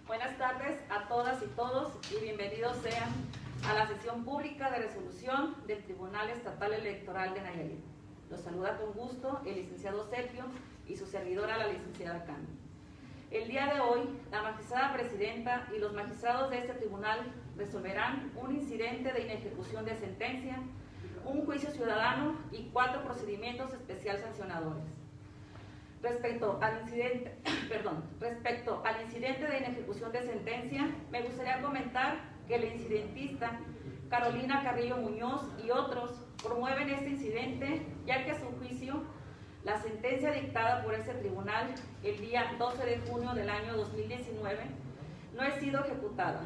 Buenas tardes a todas y todos y bienvenidos sean a la sesión pública de resolución del Tribunal Estatal Electoral de Nayarit. Los saluda con gusto el licenciado Sergio y su servidora, la licenciada Candy. El día de hoy, la magistrada presidenta y los magistrados de este tribunal resolverán un incidente de inejecución de sentencia, un juicio ciudadano y 4 procedimientos especial sancionadores. Respecto al incidente de inejecución de sentencia, me gustaría comentar que la incidentista Carolina Carrillo Muñoz y otros promueven este incidente, ya que a su juicio la sentencia dictada por ese tribunal el día 12 de junio del año 2019 no ha sido ejecutada.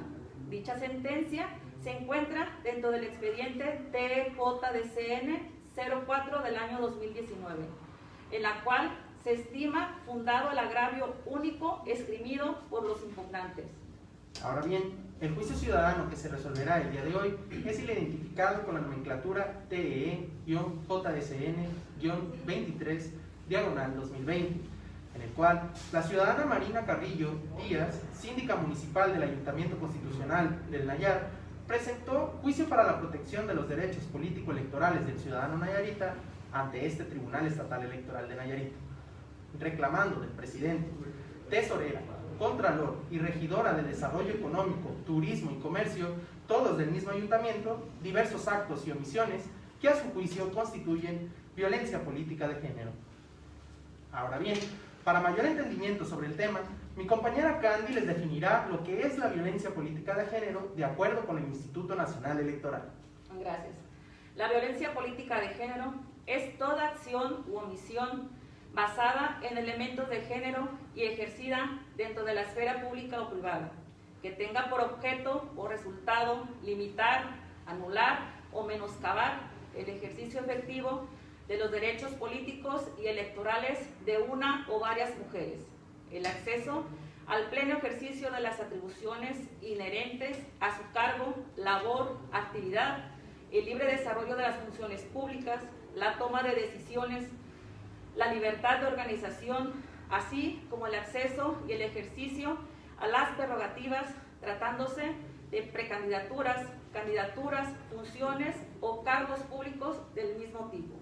Dicha sentencia se encuentra dentro del expediente TJDCN 04 del año 2019, en la cual se estima fundado el agravio único esgrimido por los impugnantes. Ahora bien, el juicio ciudadano que se resolverá el día de hoy es el identificado con la nomenclatura TEE-JDCN-23/2020, en el cual la ciudadana Marina Carrillo Díaz, síndica municipal del Ayuntamiento Constitucional del Nayar, presentó juicio para la protección de los derechos político-electorales del ciudadano nayarita ante este Tribunal Estatal Electoral de Nayarit, reclamando del presidente, tesorera, contralor y regidora de Desarrollo Económico, Turismo y Comercio, todos del mismo ayuntamiento, diversos actos y omisiones que a su juicio constituyen violencia política de género. Ahora bien, para mayor entendimiento sobre el tema, mi compañera Candy les definirá lo que es la violencia política de género de acuerdo con el Instituto Nacional Electoral. Gracias. La violencia política de género es toda acción u omisión basada en elementos de género y ejercida dentro de la esfera pública o privada, que tenga por objeto o resultado limitar, anular o menoscabar el ejercicio efectivo de los derechos políticos y electorales de una o varias mujeres, el acceso al pleno ejercicio de las atribuciones inherentes a su cargo, labor, actividad, el libre desarrollo de las funciones públicas, la toma de decisiones, la libertad de organización, así como el acceso y el ejercicio a las prerrogativas tratándose de precandidaturas, candidaturas, funciones o cargos públicos del mismo tipo.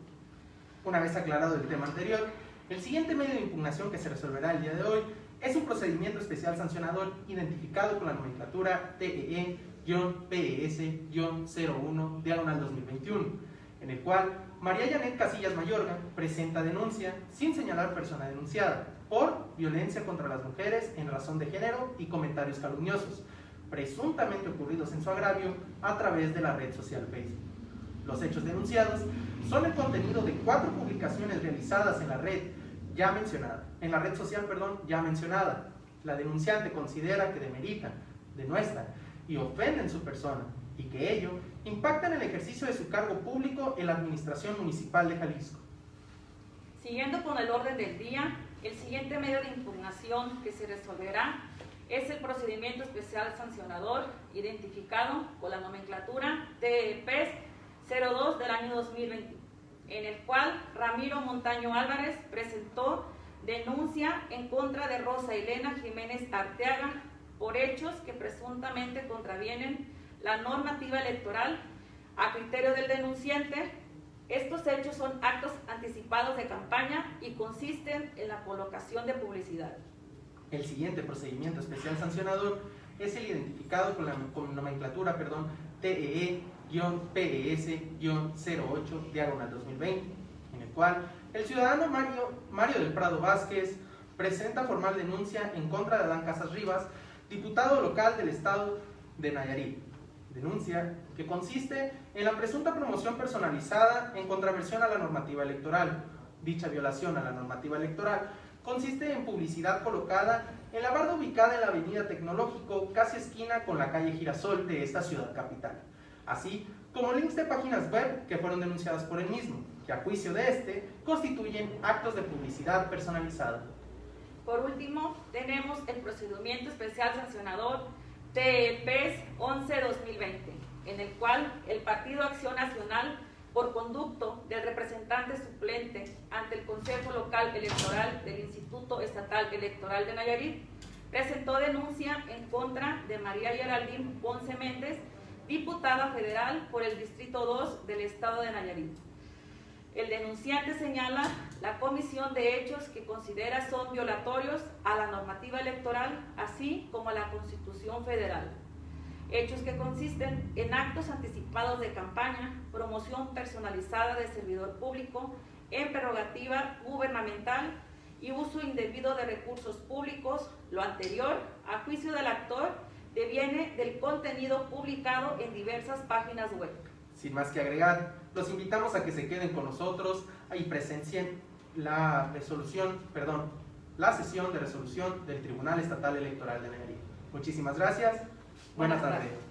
Una vez aclarado el tema anterior, el siguiente medio de impugnación que se resolverá el día de hoy es un procedimiento especial sancionador identificado con la nomenclatura TEE-PES-01/2021, en el cual María Janet Casillas Mayorga presenta denuncia sin señalar persona denunciada por violencia contra las mujeres en razón de género y comentarios calumniosos, presuntamente ocurridos en su agravio a través de la red social Facebook. Los hechos denunciados son el contenido de 4 publicaciones realizadas en la red social ya mencionada. La denunciante considera que demeritan, denuestran y ofenden su persona, y que ello impacta en el ejercicio de su cargo público en la Administración Municipal de Jalisco. Siguiendo con el orden del día, el siguiente medio de impugnación que se resolverá es el procedimiento especial sancionador identificado con la nomenclatura TEPES 02 del año 2020, en el cual Ramiro Montaño Álvarez presentó denuncia en contra de Rosa Elena Jiménez Arteaga por hechos que presuntamente contravienen la normativa electoral. A criterio del denunciante, estos hechos son actos anticipados de campaña y consisten en la colocación de publicidad. El siguiente procedimiento especial sancionador es el identificado con la nomenclatura TEE-PES-08/2020, en el cual el ciudadano Mario del Prado Vázquez presenta formal denuncia en contra de Adán Casas Rivas, diputado local del estado de Nayarit. Denuncia que consiste en la presunta promoción personalizada en contravención a la normativa electoral. Dicha violación a la normativa electoral consiste en publicidad colocada en la barda ubicada en la avenida Tecnológico, casi esquina con la calle Girasol de esta ciudad capital, así como links de páginas web que fueron denunciadas por el mismo, que a juicio de este constituyen actos de publicidad personalizada. Por último, tenemos el procedimiento especial sancionador TEPES 11/2020, en el cual el Partido Acción Nacional, por conducto del representante suplente ante el Consejo Local Electoral del Instituto Estatal Electoral de Nayarit, presentó denuncia en contra de María Geraldine Ponce Méndez, diputada federal por el Distrito 2 del Estado de Nayarit. El denunciante señala la comisión de hechos que considera son violatorios a la normativa electoral, así como a la Constitución Federal. Hechos que consisten en actos anticipados de campaña, promoción personalizada de servidor público en prerrogativa gubernamental y uso indebido de recursos públicos. Lo anterior, a juicio del actor, deviene del contenido publicado en diversas páginas web. Sin más que agregar, los invitamos a que se queden con nosotros y presencien la sesión de resolución del Tribunal Estatal Electoral de Nayarit. Muchísimas gracias. Buenas tardes.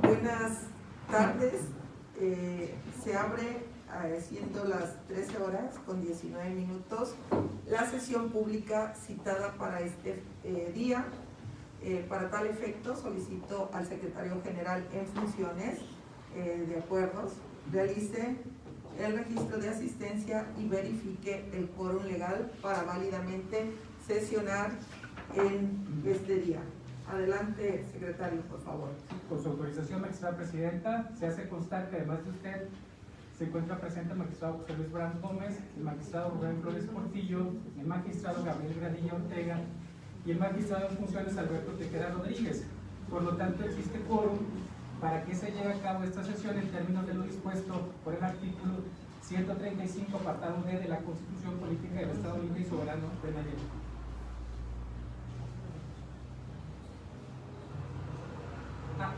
Buenas tardes. Se abre, siendo las 13 horas con 19 minutos, la sesión pública citada para este día. Para tal efecto, solicito al secretario general en funciones de acuerdos realice el registro de asistencia y verifique el quórum legal para válidamente sesionar en este día. Adelante, secretario, por favor. Con su autorización, magistrada presidenta, se hace constar que además de usted se encuentra presente el magistrado José Luis Brand Gómez, el magistrado Rubén Flores Portillo, el magistrado Gabriel Granilla Ortega y el magistrado en funciones Alberto Tejeda Rodríguez. Por lo tanto, existe quórum para que se lleve a cabo esta sesión en términos de lo dispuesto por el artículo 135, apartado D de la Constitución Política del Estado Libre y Soberano de Nayarit.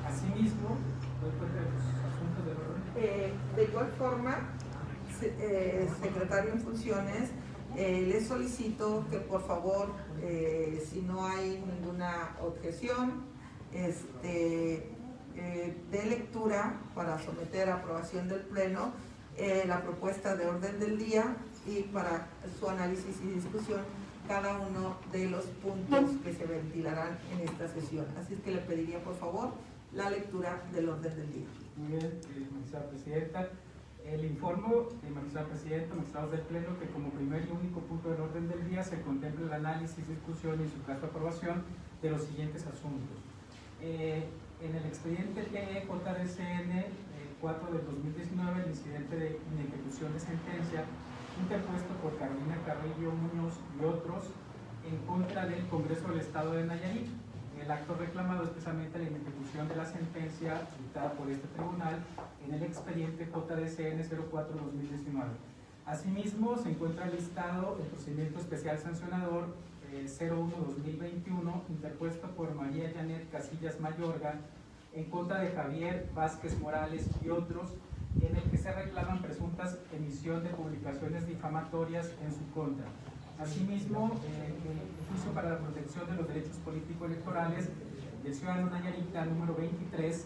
Asimismo, de igual forma, secretario en funciones, le solicito que por favor, si no hay ninguna objeción, dé lectura para someter a aprobación del Pleno la propuesta de orden del día y para su análisis y discusión cada uno de los puntos que se ventilarán en esta sesión. Así es que le pediría por favor la lectura del orden del día. Muy bien, magistrada presidenta. Le informo, magistrada presidenta, magistrados del Pleno, que como primer y único punto del orden del día se contempla el análisis, discusión y en su caso aprobación de los siguientes asuntos. En el expediente TE-JDCN 4 del 2019, el incidente de inejecución de sentencia interpuesto por Carolina Carrillo Muñoz y otros en contra del Congreso del Estado de Nayarit. El acto reclamado es precisamente la inejecución de la sentencia dictada por este tribunal en el expediente JDCN 04-2019. Asimismo, se encuentra listado el procedimiento especial sancionador 01-2021 interpuesto por María Janet Casillas Mayorga en contra de Javier Vázquez Morales y otros, en el que se reclaman presuntas emisión de publicaciones difamatorias en su contra. Asimismo, el juicio para la protección de los derechos político-electorales del ciudadano nayarita número 23,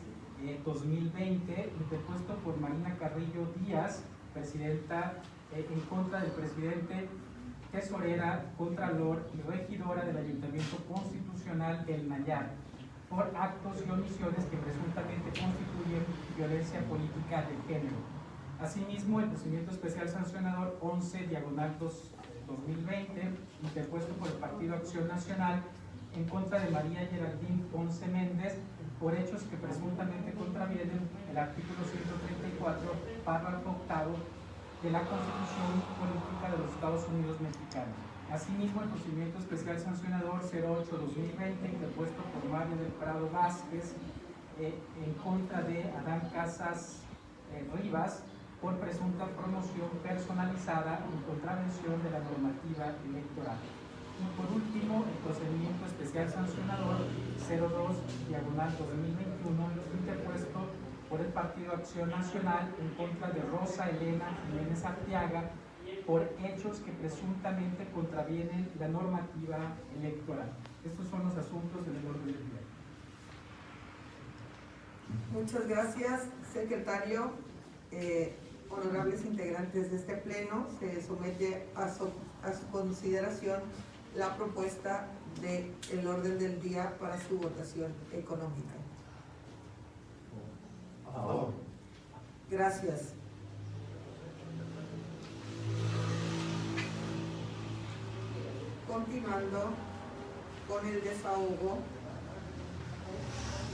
2020, interpuesto por Marina Carrillo Díaz, presidenta en contra del presidente, tesorera, contralor y regidora del Ayuntamiento Constitucional del Nayar, por actos y omisiones que presuntamente constituyen violencia política de género. Asimismo, el procedimiento especial sancionador 11/2020, interpuesto por el Partido Acción Nacional en contra de María Geraldine Ponce Méndez por hechos que presuntamente contravienen el artículo 134, párrafo octavo de la Constitución Política de los Estados Unidos Mexicanos. Asimismo, el procedimiento especial sancionador 08-2020, interpuesto por Mario del Prado Vázquez en contra de Adán Casas Rivas por presunta promoción personalizada en contravención de la normativa electoral. Y por último, el procedimiento especial sancionador 02/2021, interpuesto por el Partido Acción Nacional en contra de Rosa Elena Jiménez Arteaga por hechos que presuntamente contravienen la normativa electoral. Estos son los asuntos del orden del día. Muchas gracias, secretario. Honorables integrantes de este pleno, se somete a su consideración la propuesta del orden del día para su votación económica. Gracias. Continuando con el desahogo,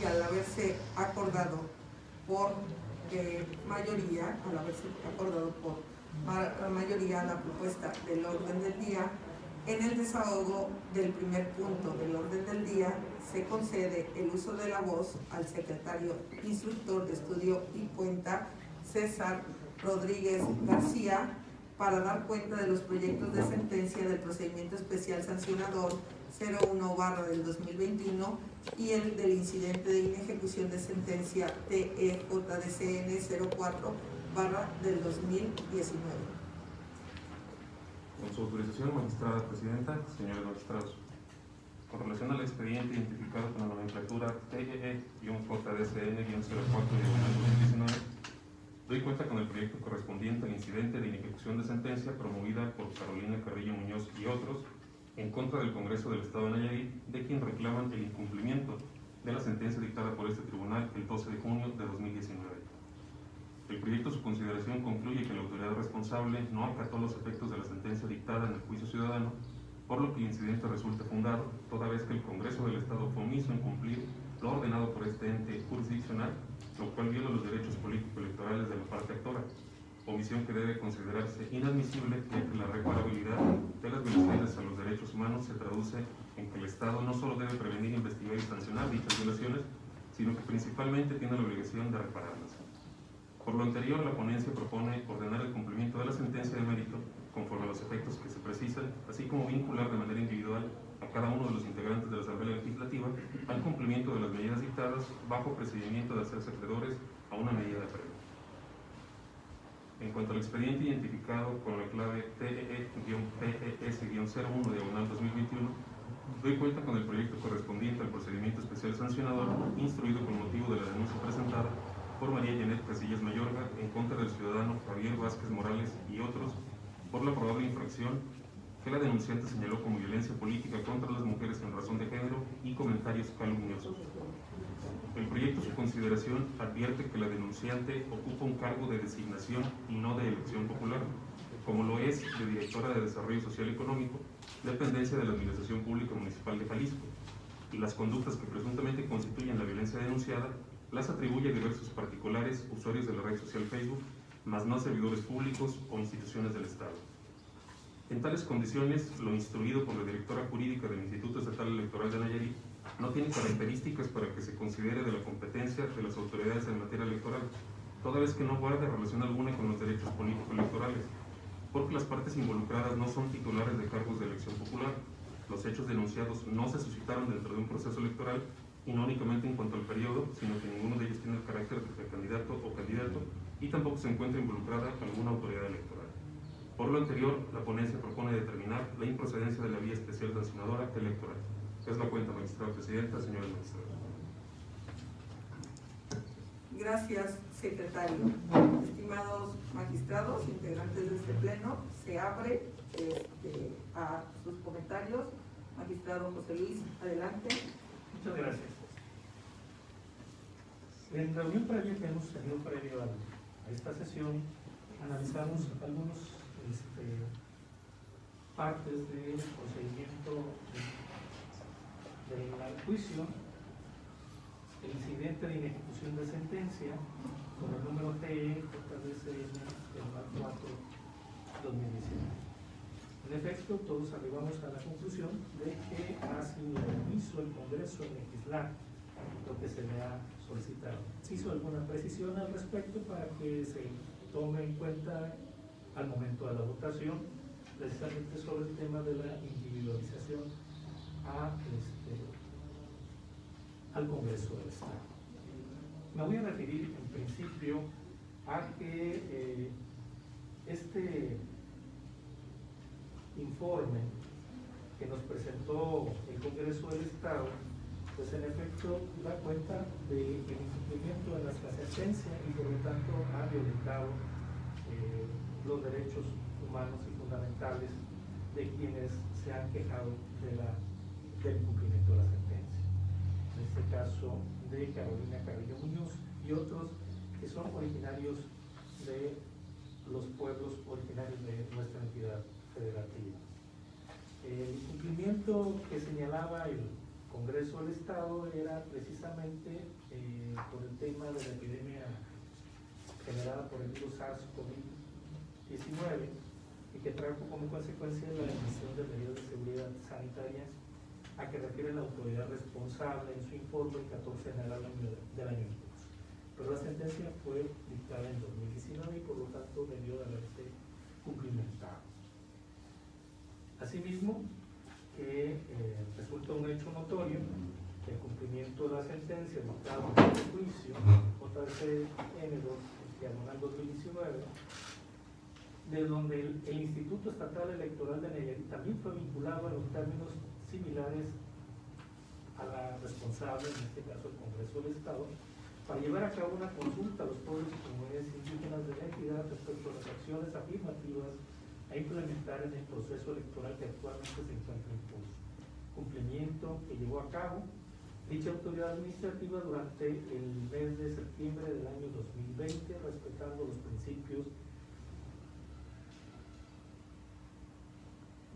y al haberse acordado por mayoría, la propuesta del orden del día, en el desahogo del primer punto del orden del día se concede el uso de la voz al secretario instructor de estudio y cuenta, César Rodríguez García, para dar cuenta de los proyectos de sentencia del procedimiento especial sancionador 01/2021 y el del incidente de inejecución de sentencia TEJDCN 04/2019. Con su autorización, magistrada presidenta, señores magistrados, con relación al expediente identificado con la nomenclatura TEE-JDCN-04/2019, doy cuenta con el proyecto correspondiente al incidente de inejecución de sentencia promovida por Carolina Carrillo Muñoz y otros en contra del Congreso del Estado de Nayarit, de quien reclaman el incumplimiento de la sentencia dictada por este tribunal el 12 de junio de 2019. El proyecto, su consideración, concluye que la autoridad responsable no acató los efectos de la sentencia dictada en el juicio ciudadano, por lo que el incidente resulta fundado, toda vez que el Congreso del Estado fue omiso en cumplir lo ordenado por este ente jurisdiccional, lo cual viola los derechos político-electorales de la parte actora, omisión que debe considerarse inadmisible, ya que la reparabilidad de las violaciones a los derechos humanos se traduce en que el Estado no solo debe prevenir, investigar y sancionar dichas violaciones, sino que principalmente tiene la obligación de repararlas. Por lo anterior, la ponencia propone ordenar el cumplimiento de la sentencia de mérito conforme a los efectos que se precisan, así como vincular de manera individual a cada uno de los integrantes de la Asamblea Legislativa al cumplimiento de las medidas dictadas bajo procedimiento de hacerse acreedores a una medida de premio. En cuanto al expediente identificado con la clave TEE-PES-01/2021, doy cuenta con el proyecto correspondiente al procedimiento especial sancionador instruido con motivo de la denuncia presentada por María Janet Casillas Mayorga en contra del ciudadano Javier Vázquez Morales y otros por la probable infracción que la denunciante señaló como violencia política contra las mujeres en razón de género y comentarios calumniosos. El proyecto, su consideración, advierte que la denunciante ocupa un cargo de designación y no de elección popular, como lo es de directora de Desarrollo Social y Económico, dependencia de la Administración Pública Municipal de Jalisco, y las conductas que presuntamente constituyen la violencia denunciada las atribuye a diversos particulares, usuarios de la red social Facebook, mas no servidores públicos o instituciones del Estado. En tales condiciones, lo instruido por la directora jurídica del Instituto Estatal Electoral de Nayarit no tiene características para que se considere de la competencia de las autoridades en materia electoral, toda vez que no guarda relación alguna con los derechos político-electorales, porque las partes involucradas no son titulares de cargos de elección popular. Los hechos denunciados no se suscitaron dentro de un proceso electoral, y no únicamente en cuanto al periodo, sino que ninguno de ellos tiene el carácter de candidato o candidato, y tampoco se encuentra involucrada alguna autoridad electoral. Por lo anterior, la ponencia propone determinar la improcedencia de la vía especial sancionadora electoral. Es la cuenta, magistrada presidenta, señores magistrados. Gracias, secretario. Estimados magistrados, integrantes de este pleno, se abre a sus comentarios. Magistrado José Luis, adelante. Muchas gracias. En la reunión previa que hemos tenido previo a esta sesión, analizamos algunas partes del procedimiento del juicio, el incidente de inejecución de sentencia con el número TEE-JDCN del 4/2019. En efecto, todos arribamos a la conclusión de que ha sido omiso el Congreso en legislar lo que se le ha solicitado. Se hizo alguna precisión al respecto para que se tome en cuenta al momento de la votación, precisamente sobre el tema de la individualización al Congreso del Estado. Me voy a referir en principio a que este informe que nos presentó el Congreso del Estado, pues en efecto da cuenta del incumplimiento de nuestra sentencia y por lo tanto ha violentado los derechos humanos y fundamentales de quienes se han quejado del incumplimiento de la sentencia. En este caso de Carolina Carrillo Muñoz y otros que son originarios de los pueblos originarios de nuestra entidad federativa. El incumplimiento que señalaba el Congreso del Estado era precisamente por el tema de la epidemia generada por el virus SARS-CoV-19 y que trajo como consecuencia la emisión de medidas de seguridad sanitaria a que refiere la autoridad responsable en su informe el 14 de enero del año en curso. Pero la sentencia fue dictada en 2019 y por lo tanto debió de haberse cumplimentado. Asimismo, que resulta un hecho notorio que el cumplimiento de la sentencia dictada en el juicio JCN2/2019, de donde el Instituto Estatal Electoral de Nayarit también fue vinculado a los términos similares a la responsable, en este caso el Congreso del Estado, para llevar a cabo una consulta a los pueblos y comunidades indígenas de la entidad respecto a las acciones afirmativas a implementar en el proceso electoral que actualmente se encuentra en curso. Cumplimiento que llevó a cabo dicha autoridad administrativa durante el mes de septiembre del año 2020, respetando los principios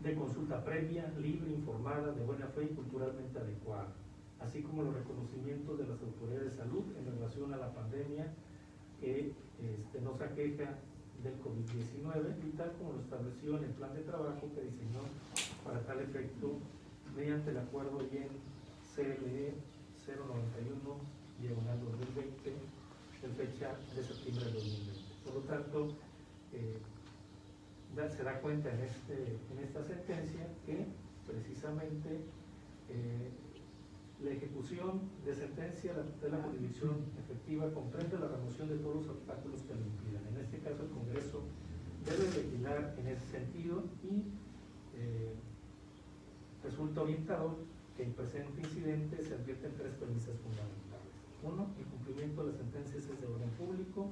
de consulta previa, libre, informada, de buena fe y culturalmente adecuada, así como los reconocimientos de las autoridades de salud en relación a la pandemia que nos aqueja del COVID-19 y tal como lo estableció en el plan de trabajo que diseñó para tal efecto mediante el acuerdo IEN CLE 091/2020 de fecha de septiembre de 2020. Por lo tanto, se da cuenta en esta sentencia que precisamente la ejecución de sentencia de la jurisdicción efectiva comprende la remoción de todos los obstáculos que lo impidan. En este caso, el Congreso debe legislar en ese sentido y resulta orientado que el presente incidente se advierte en tres premisas fundamentales. 1. El cumplimiento de las sentencias es de orden público.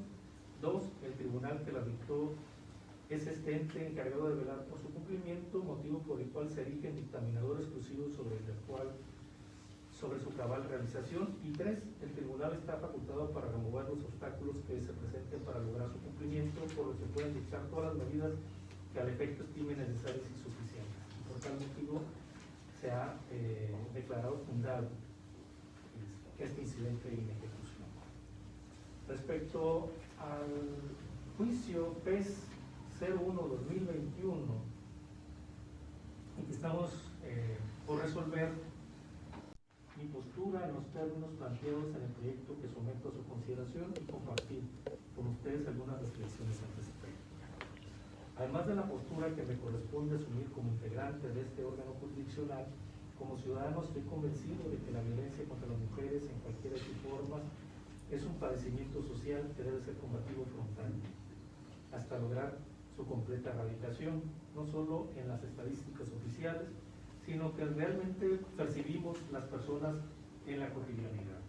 2. El tribunal que la dictó es este ente encargado de velar por su cumplimiento, motivo por el cual se erige en dictaminador exclusivo sobre su cabal realización. Y 3. El tribunal está facultado para remover los obstáculos que se presenten para lograr su cumplimiento, por lo que pueden dictar todas las medidas que al efecto estimen necesarias y suficientes. Y por tal motivo se ha declarado fundado este incidente en ejecución. Respecto al juicio PES 01/2021, en que estamos por resolver, mi postura en los términos planteados en el proyecto que someto a su consideración y compartir con ustedes algunas reflexiones al respecto. Además de la postura que me corresponde asumir como integrante de este órgano jurisdiccional, como ciudadano estoy convencido de que la violencia contra las mujeres en cualquiera de sus formas es un padecimiento social que debe ser combatido frontalmente, hasta lograr su completa erradicación, no solo en las estadísticas oficiales, sino que realmente percibimos las personas en la cotidianidad.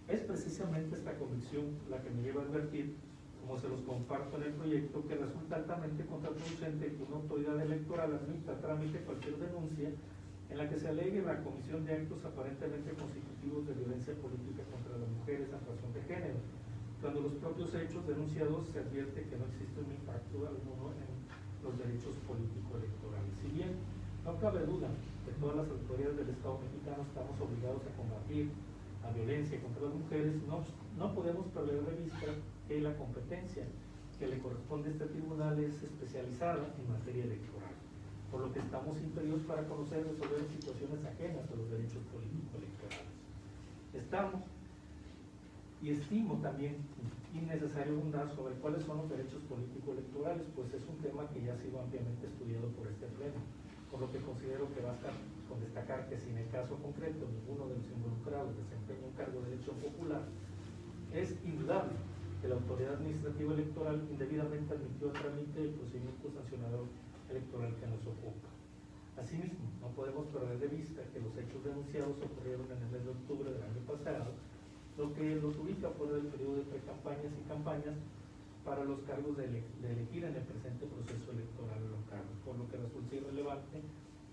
Es precisamente esta convicción la que me lleva a advertir, como se los comparto en el proyecto, que resulta altamente contraproducente que una autoridad electoral admita a trámite cualquier denuncia en la que se alegue la comisión de actos aparentemente constitutivos de violencia política contra las mujeres en razón de género, cuando los propios hechos denunciados se advierte que no existe un impacto alguno en los derechos político-electorales. Si bien no cabe duda que todas las autoridades del Estado mexicano estamos obligados a combatir la violencia contra las mujeres, no podemos perder de vista que la competencia que le corresponde a este tribunal es especializada en materia electoral, por lo que estamos impedidos para conocer y resolver situaciones ajenas a los derechos político-electorales. Estamos, y estimo también innecesario abundar sobre cuáles son los derechos político-electorales, pues es un tema que ya ha sido ampliamente estudiado por este pleno, por lo que considero que basta con destacar que si en el caso concreto ninguno de los involucrados desempeña un cargo de elección popular, es indudable que la autoridad administrativa electoral indebidamente admitió a trámite el procedimiento sancionador electoral que nos ocupa. Asimismo, no podemos perder de vista que los hechos denunciados ocurrieron en el mes de octubre del año pasado, lo que los ubica fuera del periodo de precampañas y campañas para los cargos de elegir en el presente proceso electoral local, por lo que resulta irrelevante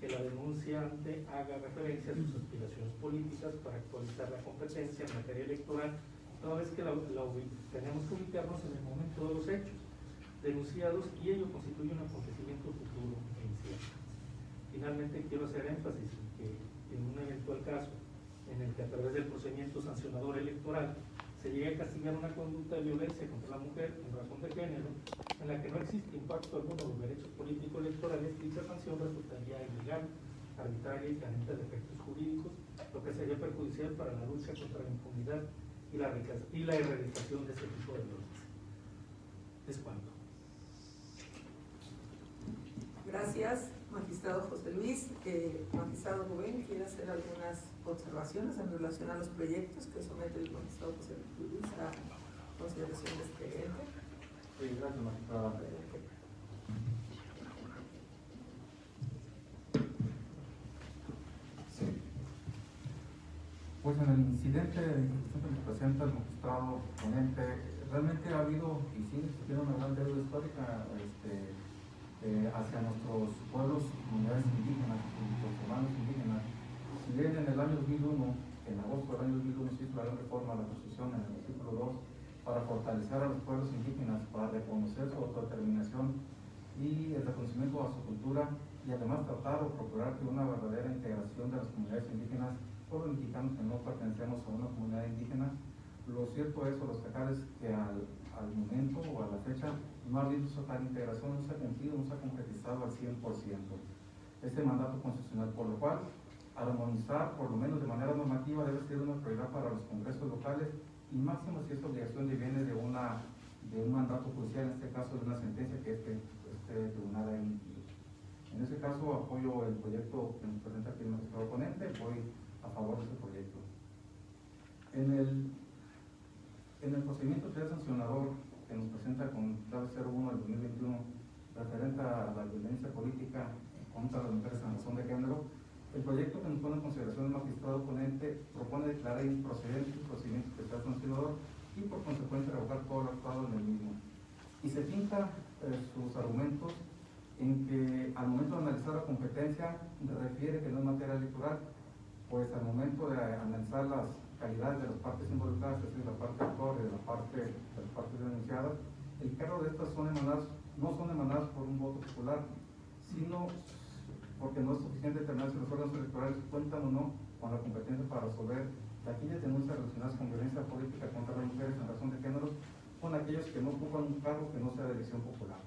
que la denunciante haga referencia a sus aspiraciones políticas para actualizar la competencia en materia electoral toda vez que tenemos que ubicarnos en el momento de los hechos denunciados y ello constituye un acontecimiento futuro e incierto. Finalmente, quiero hacer énfasis en que en un eventual caso en el que a través del procedimiento sancionador electoral se llegue a castigar una conducta de violencia contra la mujer en razón de género, en la que no existe impacto alguno en los derechos políticos electorales, dicha sanción resultaría ilegal, arbitraria y carente de efectos jurídicos, lo que sería perjudicial para la lucha contra la impunidad y la erradicación de ese tipo de violencia. Es cuanto. Gracias, magistrado José Luis. Magistrado Rubén, ¿quiere hacer algunas observaciones en relación a los proyectos que somete el magistrado José Luis a consideración de este ente? Sí, gracias, magistrada. Sí. Pues en el incidente de ejecución que nos presenta el magistrado ponente, realmente ha habido y sigue existiendo una gran deuda histórica hacia nuestros pueblos, comunidades indígenas, nuestros hermanos indígenas. Si bien en el año 2001, en agosto del año 2001, se hizo la gran reforma a la Constitución en el artículo 2 para fortalecer a los pueblos indígenas, para reconocer su autodeterminación y el reconocimiento a su cultura, y además tratar o procurar que una verdadera integración de las comunidades indígenas, por los mexicanos que no pertenecemos a una comunidad indígena. Lo cierto es, o lo destacable, es que al momento o a la fecha no ha habido esa tal integración, no se ha cumplido, no se ha concretizado al 100% este mandato constitucional, por lo cual armonizar, por lo menos de manera normativa, debe ser una prioridad para los congresos locales, y máximo si esta obligación viene de un mandato judicial, en este caso de una sentencia que este tribunal ha emitido. En ese caso apoyo el proyecto que nos presenta aquí el magistrado ponente, voy a favor de este proyecto. En el procedimiento penal sancionador que nos presenta con clave 01 del 2021, referente a la violencia política contra las mujeres en razón de género, el proyecto que nos pone en consideración el magistrado ponente propone declarar improcedente el procedimiento penal sancionador y por consecuencia revocar todo lo actuado en el mismo. Y se pinta sus argumentos en que al momento de analizar la competencia refiere que no es materia electoral, pues al momento de analizar las calidades de las partes involucradas, es decir, la parte actor y de las partes denunciadas, el cargo de estas no son emanadas por un voto popular, sino porque no es suficiente determinar si los órganos electorales cuentan o no con la competencia para resolver aquellas denuncias relacionadas con violencia política contra las mujeres en razón de género, con aquellos que no ocupan un cargo que no sea de elección popular.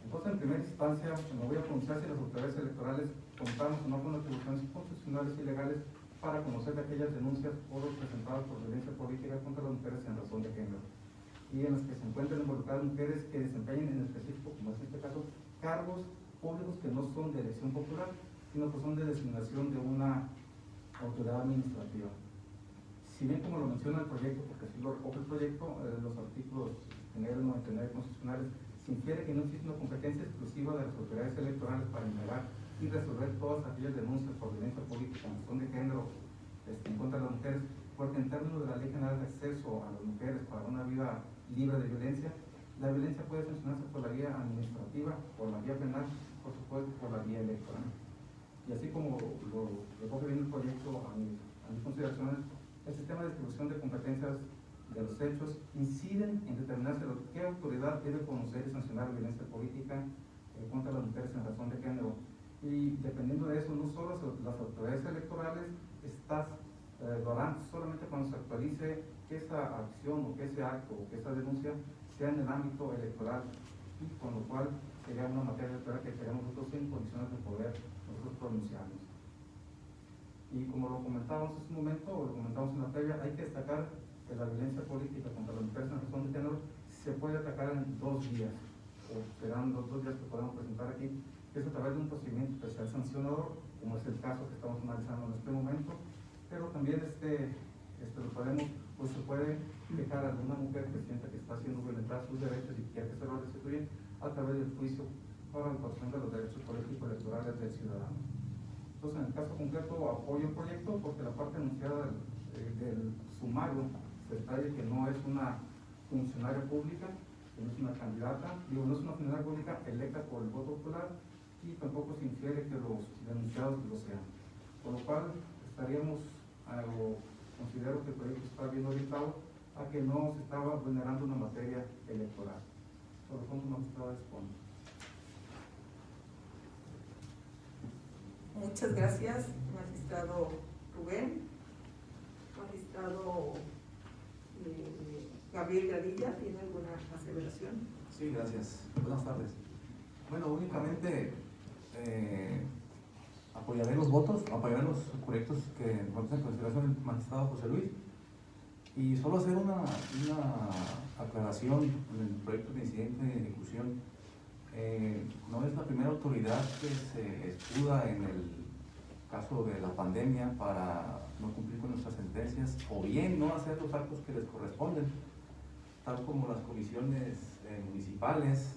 Entonces, en primera instancia, me voy a pronunciar si las autoridades electorales contamos o no con atribuciones constitucionales y legales para conocer de aquellas denuncias o presentadas por violencia política contra las mujeres en razón de género, y en las que se encuentren involucradas mujeres que desempeñen en específico, como es en este caso, cargos públicos que no son de elección popular, sino que son de designación de una autoridad administrativa. Si bien, como lo menciona el proyecto, porque así lo recoge el proyecto, los artículos 99 constitucionales, se infiere que no existe una competencia exclusiva de las autoridades electorales para indagar y resolver todas aquellas denuncias por violencia política en razón de género en contra de las mujeres, porque en términos de la Ley General de Acceso a las Mujeres para una vida libre de violencia, la violencia puede sancionarse por la vía administrativa, por la vía penal, por supuesto por la vía electoral. Y así como lo recoge bien el proyecto a mis consideraciones, el sistema de distribución de competencias de los hechos inciden en determinarse qué autoridad debe conocer y sancionar la violencia política contra las mujeres en razón de género. Y dependiendo de eso, no solo las autoridades electorales lo harán solamente cuando se actualice que esa acción o que ese acto o que esa denuncia sea en el ámbito electoral, y con lo cual sería una materia electoral que estaríamos nosotros en condiciones de poder nosotros pronunciarnos. Y como lo comentábamos hace un momento, o lo comentamos en la previa, hay que destacar que la violencia política contra las mujeres en razón de género se puede atacar en 2 vías, o serán los 2 vías que podemos presentar aquí, que es a través de un procedimiento especial sancionador, como es el caso que estamos analizando en este momento, pero también lo podemos, pues se puede dejar a alguna mujer que sienta que está siendo violentada sus derechos y quiere que se lo restituyen a través del juicio para la protección de los derechos políticos electorales del ciudadano. Entonces, en el caso concreto, apoyo el proyecto porque la parte anunciada del sumario se detalla que no es una funcionaria pública, que no es una candidata, no es una funcionaria pública electa por el voto popular, y tampoco se infiere que los denunciados lo sean. Por lo cual, estaríamos, o considero que el proyecto está bien orientado a que no se estaba vulnerando una materia electoral. Sobre cómo magistrado expone. Muchas gracias, magistrado Rubén. Magistrado Gabriel Gradilla, ¿tiene alguna aseveración? Sí, gracias. Buenas tardes. Bueno, únicamente apoyaré los votos, apoyaré los proyectos que ponen en consideración el magistrado José Luis, y solo hacer una aclaración en el proyecto de incidente de ejecución. No es la primera autoridad que se escuda en el caso de la pandemia para no cumplir con nuestras sentencias o bien no hacer los actos que les corresponden, tal como las comisiones municipales,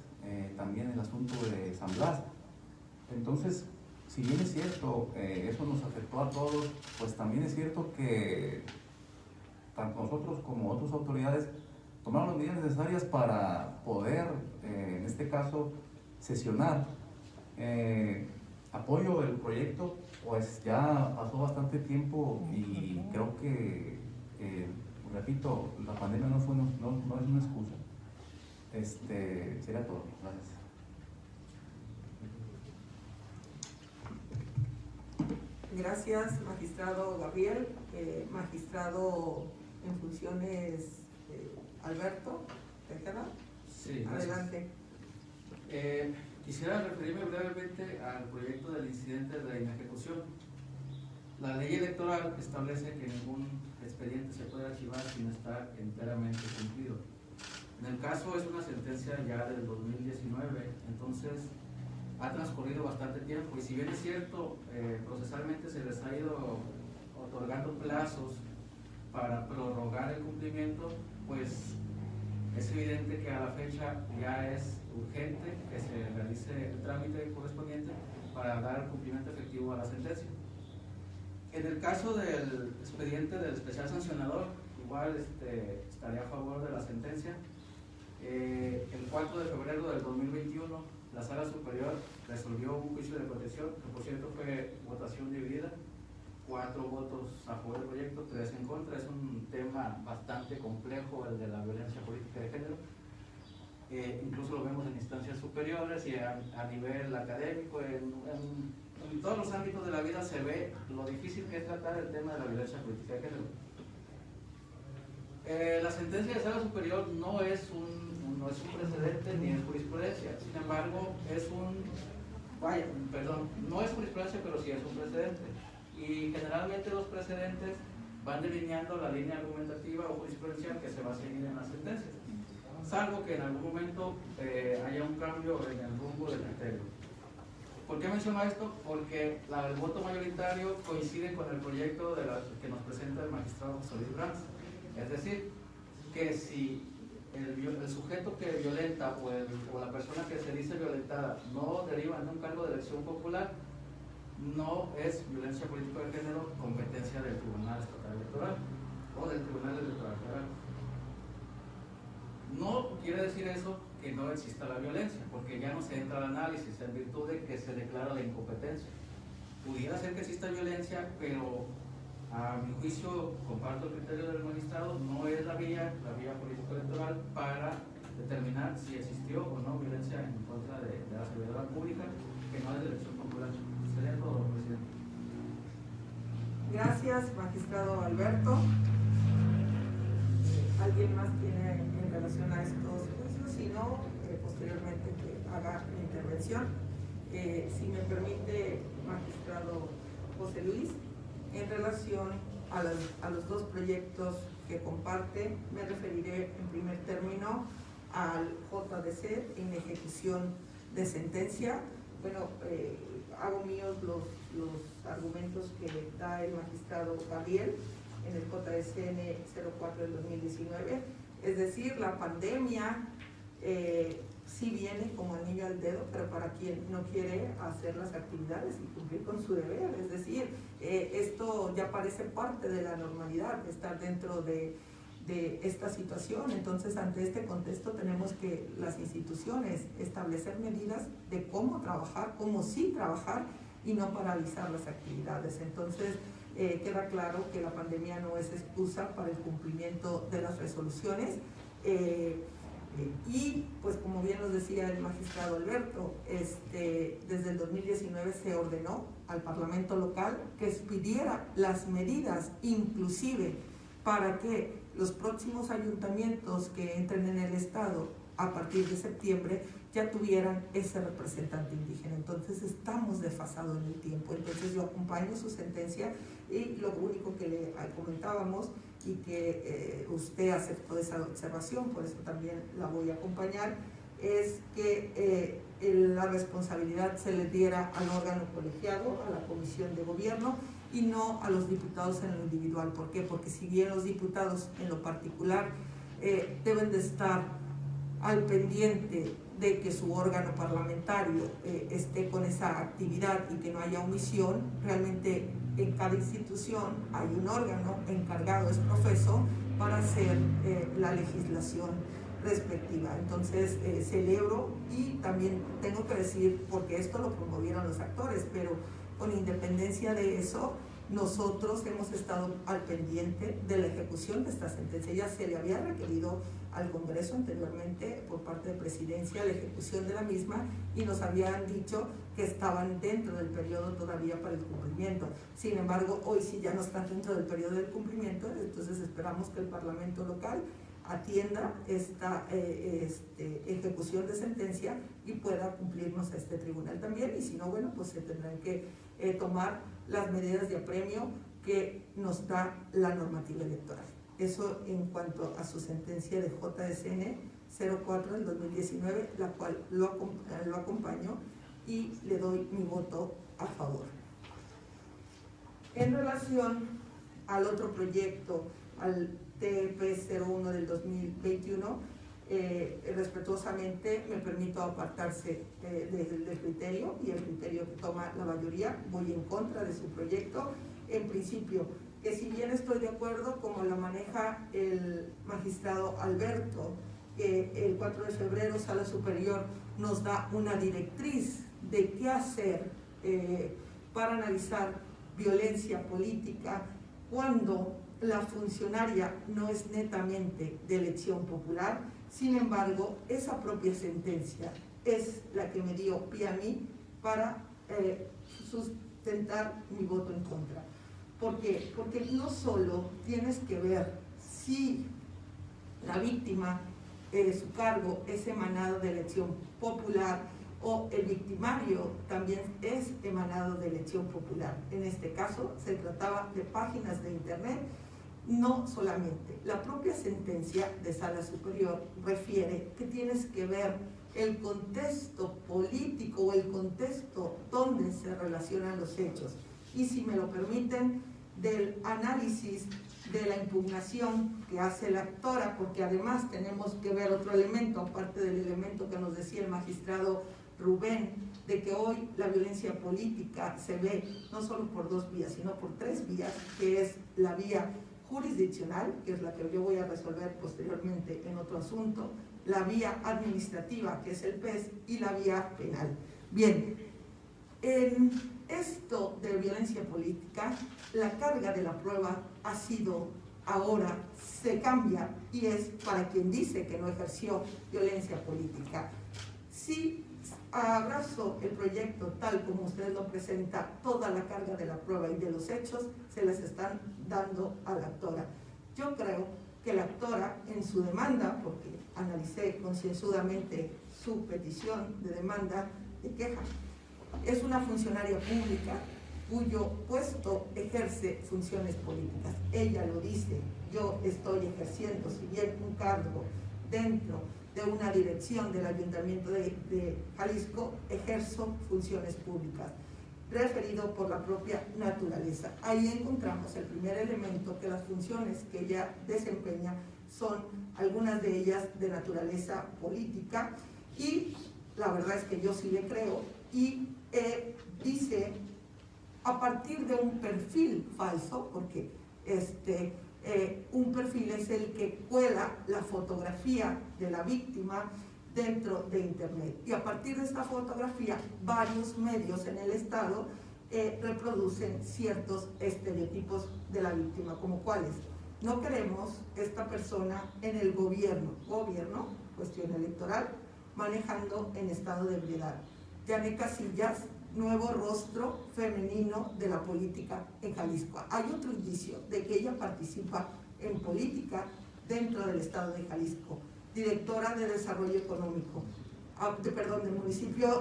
también el asunto de San Blas. Entonces, si bien es cierto, eso nos afectó a todos, pues también es cierto que tanto nosotros como otras autoridades tomaron las medidas necesarias para poder, en este caso, sesionar. Apoyo el proyecto, pues ya pasó bastante tiempo y creo que, repito, la pandemia no es una excusa. Sería todo. Gracias. Gracias, magistrado Gabriel. Magistrado en funciones, Alberto Tejeda. Sí, gracias. Adelante. Quisiera referirme brevemente al proyecto del incidente de inejecución. La ley electoral establece que ningún expediente se puede archivar sin estar enteramente cumplido. En el caso es una sentencia ya del 2019, entonces ha transcurrido bastante tiempo y si bien es cierto, procesalmente se les ha ido otorgando plazos para prorrogar el cumplimiento, pues es evidente que a la fecha ya es urgente que se realice el trámite correspondiente para dar cumplimiento efectivo a la sentencia. En el caso del expediente del especial sancionador, igual estaré a favor de la sentencia. El 4 de febrero del 2021, la Sala Superior resolvió un juicio de protección, que por cierto fue votación dividida, 4 votos a favor del proyecto, 3 en contra. Es un tema bastante complejo el de la violencia política de género. Incluso lo vemos en instancias superiores y a nivel académico, en todos los ámbitos de la vida se ve lo difícil que es tratar el tema de la violencia política de género. La sentencia de Sala Superior no es un precedente ni es jurisprudencia, sin embargo no es jurisprudencia, pero sí es un precedente. Y generalmente los precedentes van delineando la línea argumentativa o jurisprudencial que se va a seguir en las sentencias, salvo que en algún momento haya un cambio en el rumbo del criterio. ¿Por qué menciono esto? Porque el voto mayoritario coincide con el proyecto que nos presenta el magistrado José Luis Brands. Es decir, que si el sujeto que violenta o la persona que se dice violentada no deriva en un cargo de elección popular, no es violencia política de género competencia del Tribunal Estatal Electoral o del Tribunal Electoral Federal. No quiere decir eso que no exista la violencia, porque ya no se entra al análisis en virtud de que se declara la incompetencia. Pudiera ser que exista violencia, pero a mi juicio, comparto el criterio del magistrado, no es la vía político electoral para determinar si existió o no violencia en contra de la servidora pública, que no es de elección popular. Sería todo, presidente. Gracias, magistrado Alberto. ¿Alguien más tiene en relación a estos juicios? Si no, posteriormente que haga la intervención. Si me permite, magistrado José Luis, en relación a los dos proyectos que comparte, me referiré en primer término al JDC en ejecución de sentencia. Bueno, hago míos los argumentos que da el magistrado Gabriel en el JSN 04 del 2019, es decir, la pandemia sí viene como anillo al dedo, pero para quien no quiere hacer las actividades y cumplir con su deber, es decir, esto ya parece parte de la normalidad, estar dentro de esta situación. Entonces, ante este contexto tenemos que las instituciones establecer medidas de cómo trabajar, cómo sí trabajar y no paralizar las actividades. Entonces, Queda claro que la pandemia no es excusa para el cumplimiento de las resoluciones. Y pues como bien nos decía el magistrado Alberto, desde el 2019 se ordenó al Parlamento local que expidiera las medidas, inclusive para que los próximos ayuntamientos que entren en el estado a partir de septiembre ya tuvieran ese representante indígena. Entonces estamos desfasados en el tiempo. Entonces yo acompaño su sentencia y lo único que le comentábamos y que usted aceptó esa observación, por eso también la voy a acompañar, es que la responsabilidad se le diera al órgano colegiado, a la comisión de gobierno y no a los diputados en lo individual. ¿Por qué? Porque si bien los diputados en lo particular deben de estar al pendiente de que su órgano parlamentario esté con esa actividad y que no haya omisión, realmente en cada institución hay un órgano encargado, es profeso, para hacer la legislación respectiva. Entonces celebro y también tengo que decir, porque esto lo promovieron los actores, pero con independencia de eso, nosotros hemos estado al pendiente de la ejecución de esta sentencia. Ya se le había requerido al Congreso anteriormente por parte de Presidencia la ejecución de la misma y nos habían dicho que estaban dentro del periodo todavía para el cumplimiento. Sin embargo, hoy sí ya no están dentro del periodo del cumplimiento, entonces esperamos que el Parlamento local atienda esta ejecución de sentencia y pueda cumplirnos a este tribunal también, y si no, bueno, pues se tendrán que tomar las medidas de apremio que nos da la normativa electoral. Eso en cuanto a su sentencia de JSN 04 del 2019, la cual lo acompaño y le doy mi voto a favor. En relación al otro proyecto, al TP01 del 2021, respetuosamente me permito apartarse del criterio, y el criterio que toma la mayoría. Voy en contra de su proyecto. En principio, que si bien estoy de acuerdo como lo maneja el magistrado Alberto, que el 4 de febrero Sala Superior nos da una directriz de qué hacer para analizar violencia política cuando la funcionaria no es netamente de elección popular. Sin embargo, esa propia sentencia es la que me dio pie a mí para sustentar mi voto en contra. ¿Por qué? Porque no solo tienes que ver si la víctima, su cargo es emanado de elección popular o el victimario también es emanado de elección popular. En este caso se trataba de páginas de internet. No solamente, la propia sentencia de Sala Superior refiere que tienes que ver el contexto político o el contexto donde se relacionan los hechos. Y si me lo permiten, del análisis de la impugnación que hace la actora, porque además tenemos que ver otro elemento, aparte del elemento que nos decía el magistrado Rubén, de que hoy la violencia política se ve no solo por dos vías, sino por tres vías, que es la vía jurisdiccional, que es la que yo voy a resolver posteriormente en otro asunto, la vía administrativa, que es el PES, y la vía penal. Bien, en esto de violencia política, la carga de la prueba ha sido, ahora se cambia y es para quien dice que no ejerció violencia política. Si abrazo el proyecto tal como usted lo presenta, toda la carga de la prueba y de los hechos se les están dando a la actora. Yo creo que la actora en su demanda, porque analicé concienzudamente su petición de demanda de queja, es una funcionaria pública cuyo puesto ejerce funciones políticas. Ella lo dice, yo estoy ejerciendo, si bien un cargo dentro de una dirección del Ayuntamiento de Jalisco, ejerzo funciones públicas, referido por la propia naturaleza. Ahí encontramos el primer elemento, que las funciones que ella desempeña son algunas de ellas de naturaleza política, y la verdad es que yo sí le creo, y dice, a partir de un perfil falso, porque un perfil es el que cuela la fotografía de la víctima dentro de internet, y a partir de esta fotografía varios medios en el estado reproducen ciertos estereotipos de la víctima, como cuáles. No queremos esta persona en el gobierno, cuestión electoral, manejando en estado de ebriedad. Janet Casillas, nuevo rostro femenino de la política en Jalisco. Hay otro indicio de que ella participa en política dentro del estado de Jalisco. Directora de Desarrollo Económico, del municipio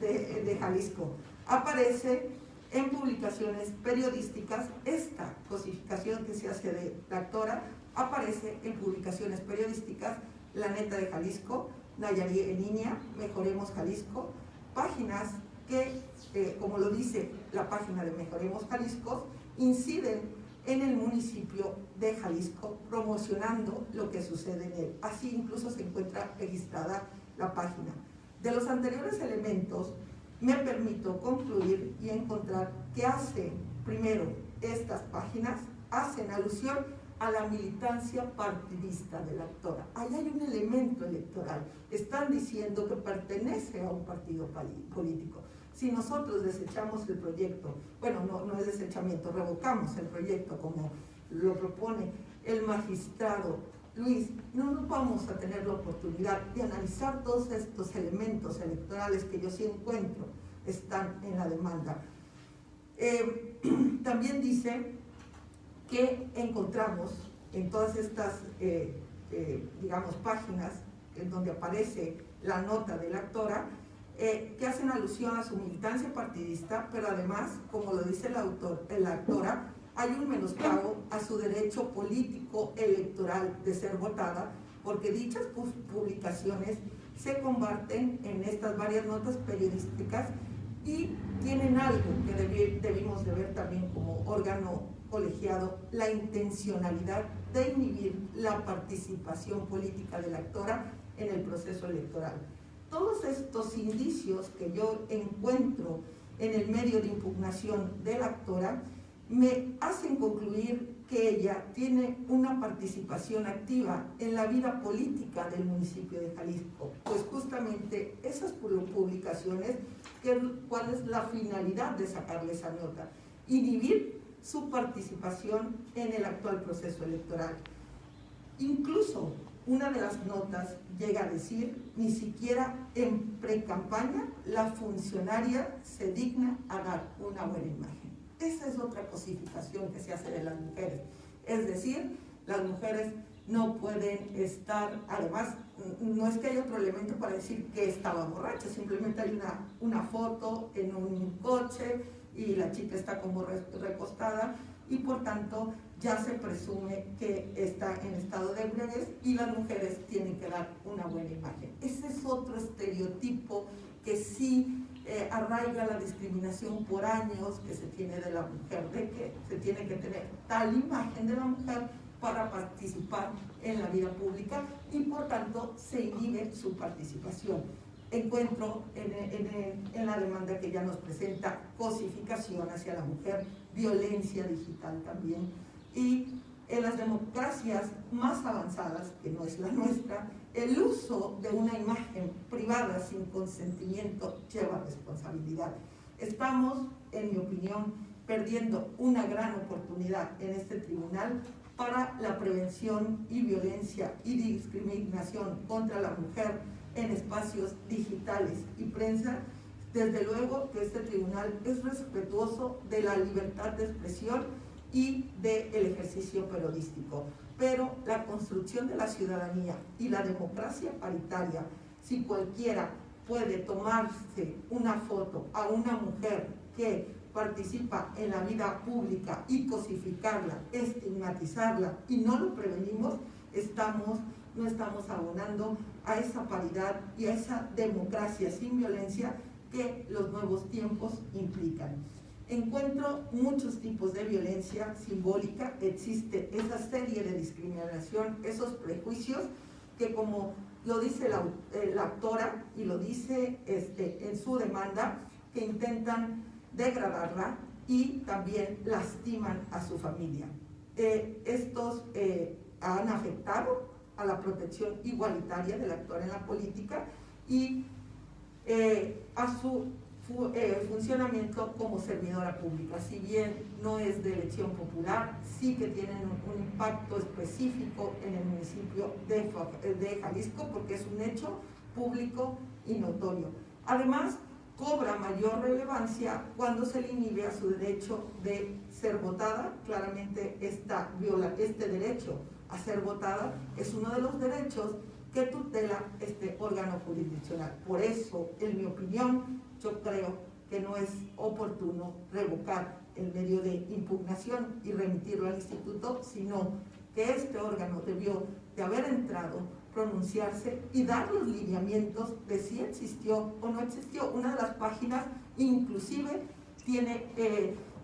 de Jalisco. Aparece en publicaciones periodísticas. Esta cosificación que se hace de la actora aparece en publicaciones periodísticas: La Neta de Jalisco, Nayarit en Línea, Mejoremos Jalisco, páginas que, como lo dice la página de Mejoremos Jalisco, inciden en el municipio de Jalisco, promocionando lo que sucede en él. Así incluso se encuentra registrada la página. De los anteriores elementos, me permito concluir y encontrar que primero, estas páginas hacen alusión a la militancia partidista de la actora. Ahí hay un elemento electoral. Están diciendo que pertenece a un partido político. Si nosotros desechamos el proyecto, bueno, no es desechamiento, revocamos el proyecto como lo propone el magistrado Luis, no vamos a tener la oportunidad de analizar todos estos elementos electorales que yo sí encuentro están en la demanda. También dice que encontramos en todas estas, digamos, páginas en donde aparece la nota de la actora, que hacen alusión a su militancia partidista, pero además, como lo dice la actora, hay un menoscabo a su derecho político electoral de ser votada, porque dichas publicaciones se comparten en estas varias notas periodísticas y tienen algo que debimos de ver también como órgano colegiado: la intencionalidad de inhibir la participación política de la actora en el proceso electoral. Todos estos indicios que yo encuentro en el medio de impugnación de la actora me hacen concluir que ella tiene una participación activa en la vida política del municipio de Jalisco, pues justamente esas publicaciones, ¿cuál es la finalidad de sacarle esa nota? Inhibir su participación en el actual proceso electoral. Incluso una de las notas llega a decir: ni siquiera en pre-campaña la funcionaria se digna a dar una buena imagen. Esa es otra cosificación que se hace de las mujeres. Es decir, las mujeres no pueden estar, además, no es que haya otro elemento para decir que estaba borracha, simplemente hay una foto en un coche y la chica está como recostada y por tanto ya se presume que está en estado de embriaguez y las mujeres tienen que dar una buena imagen. Ese es otro estereotipo que sí arraiga la discriminación por años que se tiene de la mujer, de que se tiene que tener tal imagen de la mujer para participar en la vida pública y por tanto se inhibe su participación. Encuentro en la demanda que ya nos presenta cosificación hacia la mujer, violencia digital también, y en las democracias más avanzadas, que no es la nuestra, el uso de una imagen privada sin consentimiento lleva responsabilidad. Estamos, en mi opinión, perdiendo una gran oportunidad en este tribunal para la prevención y violencia y discriminación contra la mujer en espacios digitales y prensa. Desde luego que este tribunal es respetuoso de la libertad de expresión y del ejercicio periodístico, pero la construcción de la ciudadanía y la democracia paritaria, si cualquiera puede tomarse una foto a una mujer que participa en la vida pública y cosificarla, estigmatizarla y no lo prevenimos, no estamos abonando a esa paridad y a esa democracia sin violencia que los nuevos tiempos implican. Encuentro muchos tipos de violencia simbólica, existe esa serie de discriminación, esos prejuicios que, como lo dice la actora y lo dice en su demanda, que intentan degradarla y también lastiman a su familia. Estos han afectado a la protección igualitaria del actor en la política y a su funcionamiento como servidora pública. Si bien no es de elección popular, sí que tienen un impacto específico en el municipio de Jalisco, porque es un hecho público y notorio. Además, cobra mayor relevancia cuando se le inhibe a su derecho de ser votada. Claramente este derecho a ser votada es uno de los derechos que tutela este órgano jurisdiccional. Por eso, en mi opinión, yo creo que no es oportuno revocar el medio de impugnación y remitirlo al instituto, sino que este órgano debió de haber entrado, pronunciarse y dar los lineamientos de si existió o no existió. Una de las páginas inclusive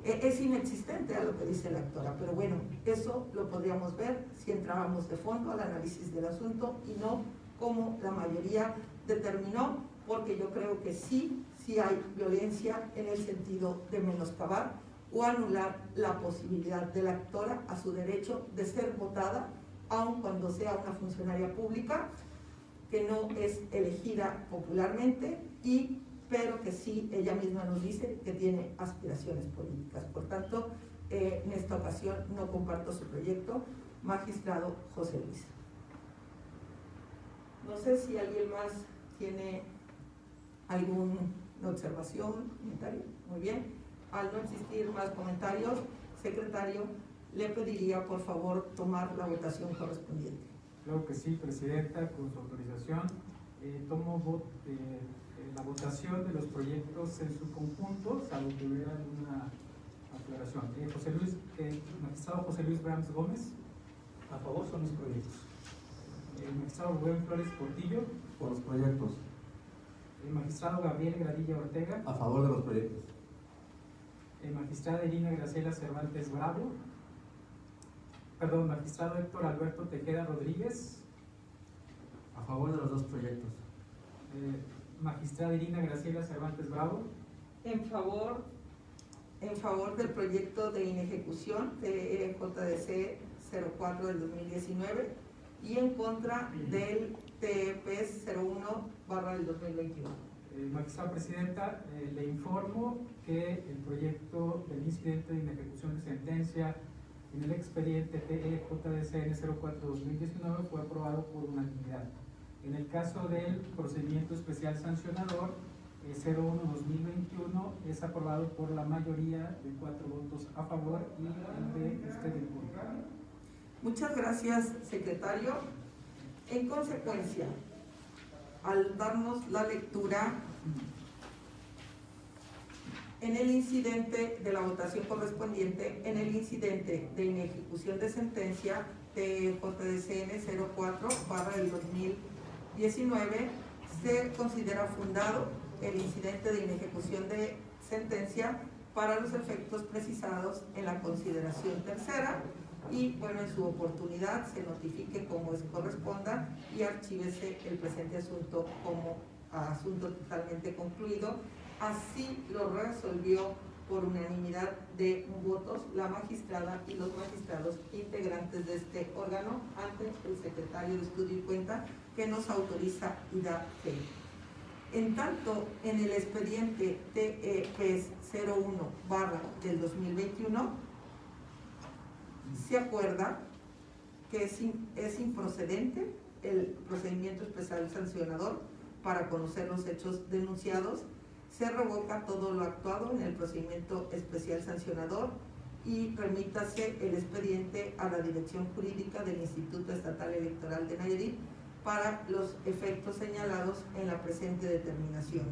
es inexistente a lo que dice la actora, pero bueno, eso lo podríamos ver si entrábamos de fondo al análisis del asunto y no como la mayoría determinó, porque yo creo que sí hay violencia en el sentido de menoscabar o anular la posibilidad de la actora a su derecho de ser votada, aun cuando sea una funcionaria pública que no es elegida popularmente, pero que sí, ella misma nos dice que tiene aspiraciones políticas. Por tanto, en esta ocasión no comparto su proyecto. Magistrado José Luis. No sé si alguien más tiene alguna observación, comentario. Muy bien. Al no existir más comentarios, secretario, le pediría por favor tomar la votación correspondiente. Claro que sí, Presidenta, con su autorización. Tomo la votación de los proyectos en su conjunto, salvo que hubiera alguna aclaración. Magistrado José Luis Brams Gómez. A favor son los proyectos. Magistrado Rubén Flores Portillo. Por los proyectos. Magistrado Gabriel Gradilla Ortega. A favor de los proyectos. Magistrada Irina Graciela Cervantes Bravo. Magistrado Héctor Alberto Tejeda Rodríguez. A favor de los dos proyectos. Magistrada Irina Graciela Cervantes Bravo. En favor del proyecto de inejecución de JDC 04 del 2019 y en contra del TEPS 01 del 2021. Magistrada Presidenta, le informo que el proyecto del incidente de inejecución de sentencia en el expediente TEJDCN 04-2019 fue aprobado por unanimidad. En el caso del procedimiento especial sancionador 01-2021 es aprobado por la mayoría de 4 votos a favor y el de usted en contra. Muchas gracias, secretario. En consecuencia, al darnos la lectura en el incidente de la votación correspondiente, en el incidente de inejecución de sentencia de JDCN 04 del 2019, se considera fundado el incidente de inejecución de sentencia para los efectos precisados en la consideración tercera y, bueno, en su oportunidad se notifique como corresponda y archívese el presente asunto como asunto totalmente concluido. Así lo resolvió por unanimidad de votos la magistrada y los magistrados integrantes de este órgano ante el secretario de Estudio y Cuenta, que nos autoriza y da fe. En tanto, en el expediente TEPS 01 del 2021 se acuerda que es improcedente el procedimiento especial sancionador para conocer los hechos denunciados. Se revoca todo lo actuado en el procedimiento especial sancionador y remítase el expediente a la Dirección Jurídica del Instituto Estatal Electoral de Nayarit para los efectos señalados en la presente determinación.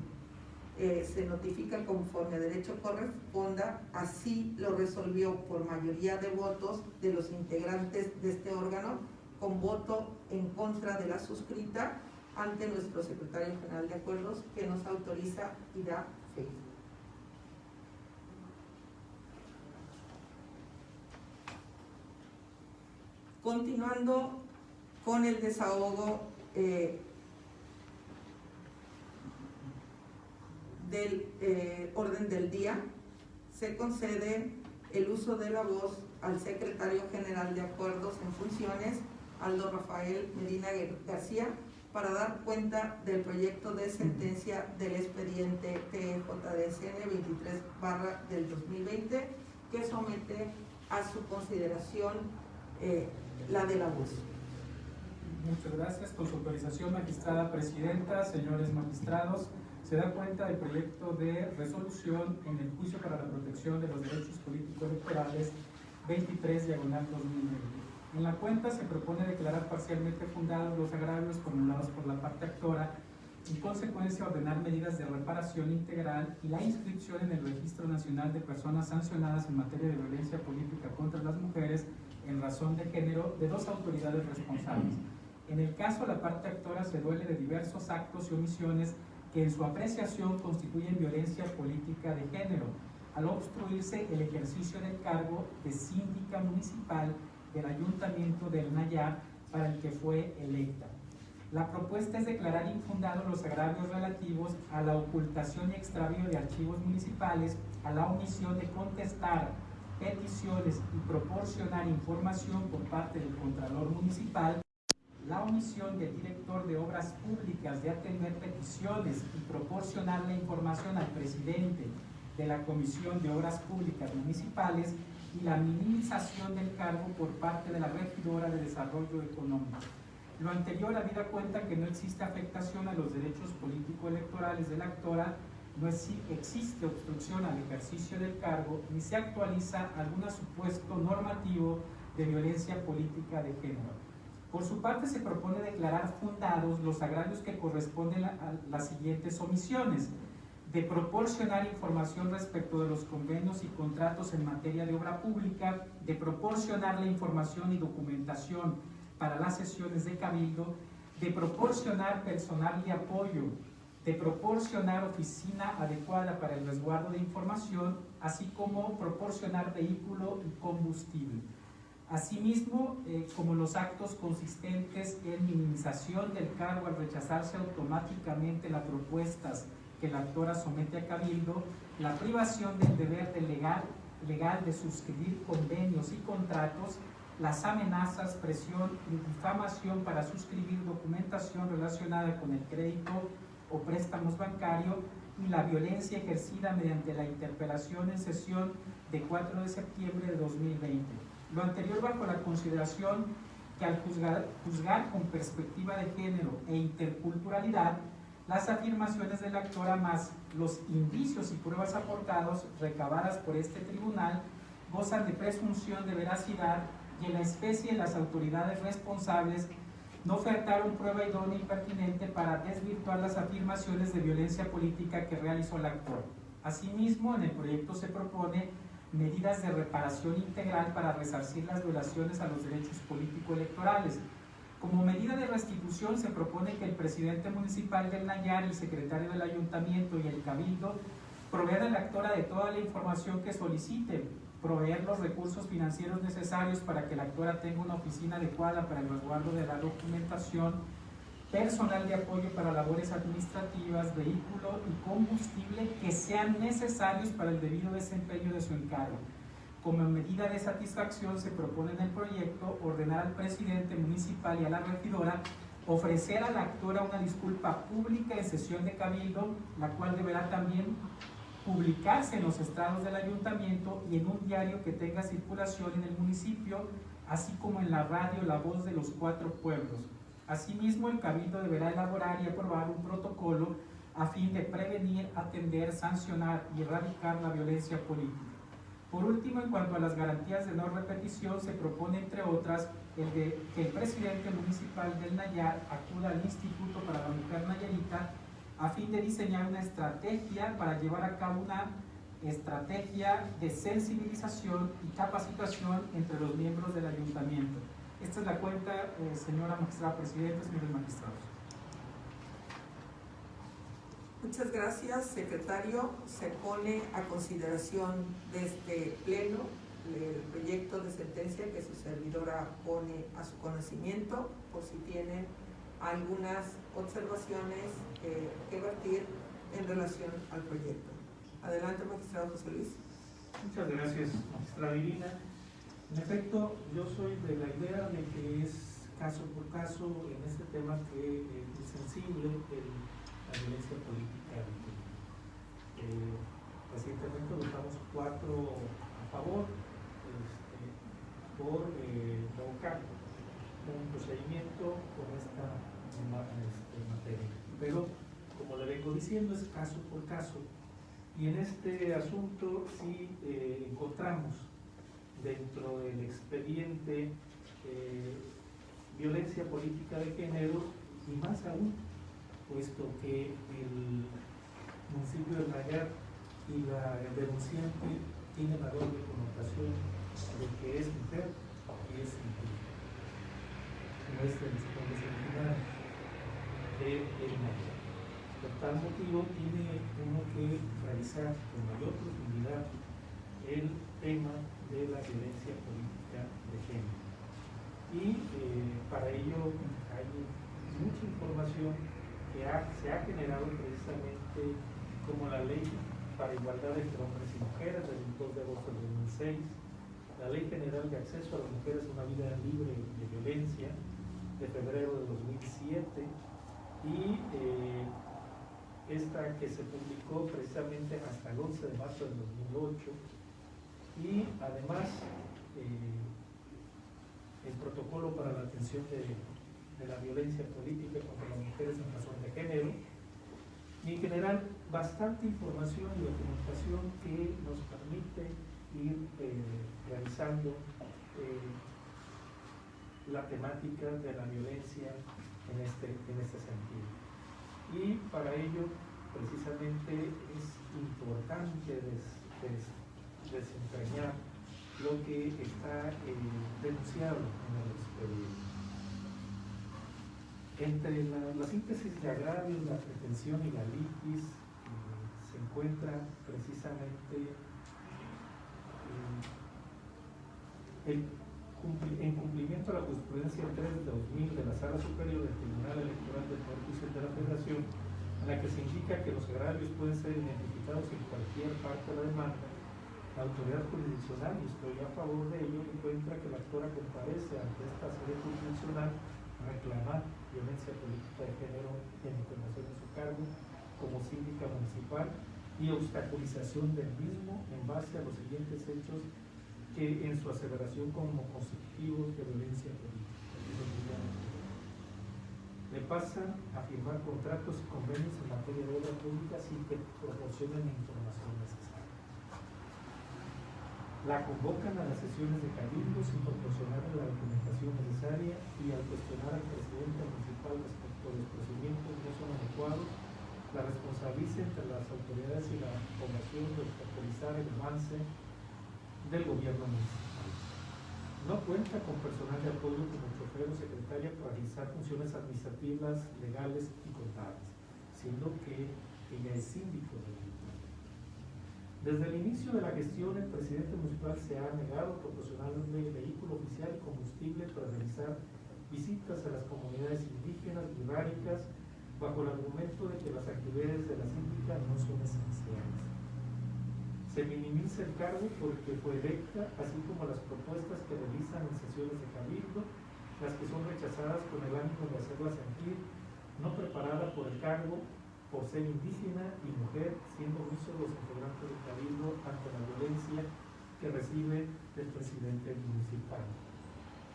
Se notifica conforme a derecho corresponda, así lo resolvió por mayoría de votos de los integrantes de este órgano, con voto en contra de la suscrita ante nuestro secretario general de acuerdos, que nos autoriza y da fe. Continuando con el desahogo del orden del día, se concede el uso de la voz al secretario general de acuerdos en funciones, Aldo Rafael Medina García, para dar cuenta del proyecto de sentencia del expediente TJDCN 23/2020 que somete a su consideración la de la voz. Muchas gracias. Con su autorización, magistrada presidenta, señores magistrados, se da cuenta del proyecto de resolución en el juicio para la protección de los derechos políticos electorales 23/2020. En la cuenta se propone declarar parcialmente fundados los agravios formulados por la parte actora, en consecuencia ordenar medidas de reparación integral y la inscripción en el Registro Nacional de Personas Sancionadas en materia de violencia política contra las mujeres en razón de género de dos autoridades responsables. En el caso, la parte actora se duele de diversos actos y omisiones que en su apreciación constituyen violencia política de género, al obstruirse el ejercicio del cargo de síndica municipal del Ayuntamiento del Nayar para el que fue electa. La propuesta es declarar infundados los agravios relativos a la ocultación y extravío de archivos municipales, a la omisión de contestar peticiones y proporcionar información por parte del Contralor Municipal, la omisión del director de Obras Públicas de atender peticiones y proporcionar la información al presidente de la Comisión de Obras Públicas Municipales y la minimización del cargo por parte de la Regidora de Desarrollo Económico. Lo anterior, habida cuenta que no existe afectación a los derechos político-electorales de la actora, no existe obstrucción al ejercicio del cargo, ni se actualiza algún supuesto normativo de violencia política de género. Por su parte, se propone declarar fundados los agravios que corresponden a las siguientes omisiones: de proporcionar información respecto de los convenios y contratos en materia de obra pública, de proporcionar la información y documentación para las sesiones de cabildo, de proporcionar personal de apoyo, de proporcionar oficina adecuada para el resguardo de información, así como proporcionar vehículo y combustible. Asimismo, como los actos consistentes en minimización del cargo al rechazarse automáticamente las propuestas que la actora somete a cabildo, la privación del deber de legal de suscribir convenios y contratos, las amenazas, presión y difamación para suscribir documentación relacionada con el crédito o préstamos bancarios y la violencia ejercida mediante la interpelación en sesión de 4 de septiembre de 2020. Lo anterior bajo la consideración que al juzgar con perspectiva de género e interculturalidad, las afirmaciones de la actora más los indicios y pruebas aportados recabadas por este tribunal gozan de presunción de veracidad y en la especie las autoridades responsables no ofertaron prueba idónea y pertinente para desvirtuar las afirmaciones de violencia política que realizó el actor. Asimismo, en el proyecto se propone medidas de reparación integral para resarcir las violaciones a los derechos político-electorales. Como medida de restitución se propone que el presidente municipal del Nayar, el secretario del ayuntamiento y el cabildo provean a la actora de toda la información que solicite, proveer los recursos financieros necesarios para que la actora tenga una oficina adecuada para el resguardo de la documentación, personal de apoyo para labores administrativas, vehículo y combustible que sean necesarios para el debido desempeño de su encargo. Como medida de satisfacción se propone en el proyecto ordenar al presidente municipal y a la regidora ofrecer a la actora una disculpa pública en sesión de cabildo, la cual deberá también publicarse en los estrados del ayuntamiento y en un diario que tenga circulación en el municipio, así como en la radio La Voz de los Cuatro Pueblos. Asimismo, el cabildo deberá elaborar y aprobar un protocolo a fin de prevenir, atender, sancionar y erradicar la violencia política. Por último, en cuanto a las garantías de no repetición, se propone, entre otras, el de que el presidente municipal del Nayar acuda al Instituto para la Mujer Nayarita a fin de diseñar una estrategia para llevar a cabo una estrategia de sensibilización y capacitación entre los miembros del ayuntamiento. Esta es la cuenta, señora magistrada presidenta, señores magistrados. Muchas gracias, secretario. Se pone a consideración de este pleno el proyecto de sentencia que su servidora pone a su conocimiento, por si tienen algunas observaciones que vertir en relación al proyecto. Adelante, magistrado José Luis. Muchas gracias, magistrada Irina. En efecto, yo soy de la idea de que es caso por caso en este tema que es muy sensible, la violencia política de género. Recientemente votamos 4 a favor por provocar un procedimiento con esta materia. Pero, como le vengo diciendo, es caso por caso. Y en este asunto sí encontramos dentro del expediente violencia política de género, y más aún, puesto que el municipio de Nayar y la denunciante tienen la doble connotación de que es mujer y es indígena. No es de los pueblos originarios de Nayar. Por tal motivo, tiene uno que realizar con mayor profundidad el tema de la violencia política de género. Y para ello hay mucha información que se ha generado precisamente como la ley para igualdad entre hombres y mujeres del 2 de agosto del 2006, la ley general de acceso a las mujeres a una vida libre de violencia de febrero de 2007 y esta que se publicó precisamente hasta el 11 de marzo del 2008 y además el protocolo para la atención de la violencia política contra las mujeres en razón de género, y en general bastante información y documentación que nos permite ir realizando la temática de la violencia en este sentido. Y para ello precisamente es importante desentrañar lo que está denunciado en el expediente. Entre la síntesis de agravios, la pretensión y la litis se encuentra precisamente en cumplimiento a la jurisprudencia 3 de 2000 de la Sala Superior del Tribunal Electoral del Poder Judicial de la Federación, en la que se indica que los agravios pueden ser identificados en cualquier parte de la demanda. La autoridad jurisdiccional, y estoy a favor de ello, encuentra que la actora comparece ante esta sede jurisdiccional a reclamar violencia política de género en información de su cargo como síndica municipal y obstaculización del mismo en base a los siguientes hechos que en su aseveración como constitutivos de violencia política. Le pasan a firmar contratos y convenios en materia de obra pública sin que proporcionen la información necesaria. La convocan a las sesiones de cabildo sin proporcionarle la documentación necesaria y al cuestionar al presidente municipal respecto a los procedimientos no son adecuados, la responsabiliza entre las autoridades y la población de obstaculizar el avance del gobierno municipal. No cuenta con personal de apoyo como chofer o secretaria para realizar funciones administrativas, legales y contables, siendo que ella es síndico del ayuntamiento. Desde el inicio de la gestión, el presidente municipal se ha negado a proporcionarle vehículo oficial y combustible para realizar visitas a las comunidades indígenas y rurales bajo el argumento de que las actividades de la síndica no son esenciales. Se minimiza el cargo porque fue electa, así como las propuestas que realizan en sesiones de cabildo, las que son rechazadas con el ánimo de hacerla sentir no preparada por el cargo por ser indígena y mujer, siendo muchos los integrantes del cabildo ante la violencia que recibe del presidente municipal.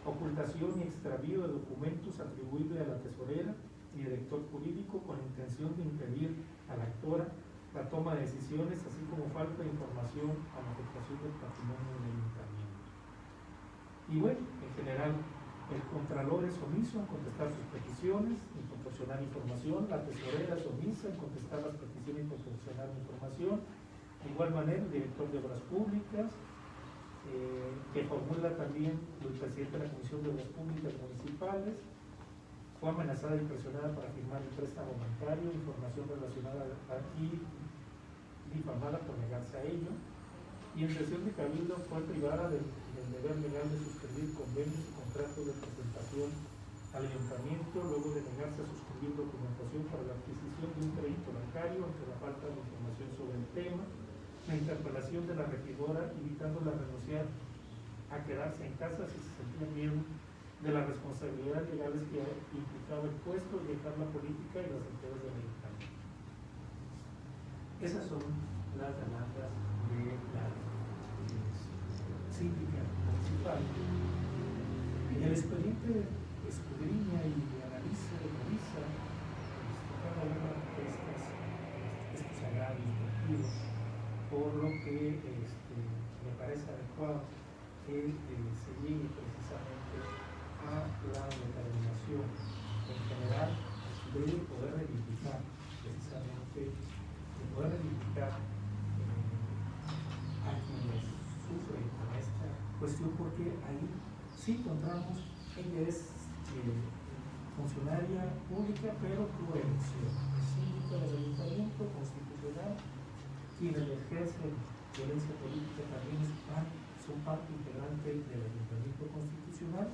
Ocultación y extravío de documentos atribuible a la tesorera y director jurídico con la intención de impedir a la actora la toma de decisiones, así como falta de información a la afectación del patrimonio del ayuntamiento. Y bueno, en general, el contralor es omiso en contestar sus peticiones y proporcionar información, la tesorera es omisa en contestar las peticiones y proporcionar información. De igual manera, el director de Obras Públicas, que formula también el presidente de la Comisión de Obras Públicas Municipales, fue amenazada y presionada para firmar el préstamo bancario, información relacionada aquí difamada por negarse a ello, y en sesión de cabildo fue privada del deber legal de suscribir convenios y contratos de presentación al ayuntamiento, luego de negarse a suscribir documentación para la adquisición de un crédito bancario ante la falta de información sobre el tema, la interpelación de la regidora invitándola a renunciar a quedarse en casa si se sentía miedo de las responsabilidades legales que implicaba el puesto, dejar la política y los empleos del ayuntamiento. Esas son las demandas de la síndica municipal. El expediente escudriña y analiza cada uno de estos agravios motivos, por lo que me parece adecuado que se llegue precisamente a la determinación en general de poder reivindicar a quienes sufren con esta cuestión, porque ahí sí encontramos ella es funcionaria pública, pero tuvo elección, es síndica del ayuntamiento constitucional, quienes ejercen violencia política también son parte integrante del ayuntamiento constitucional,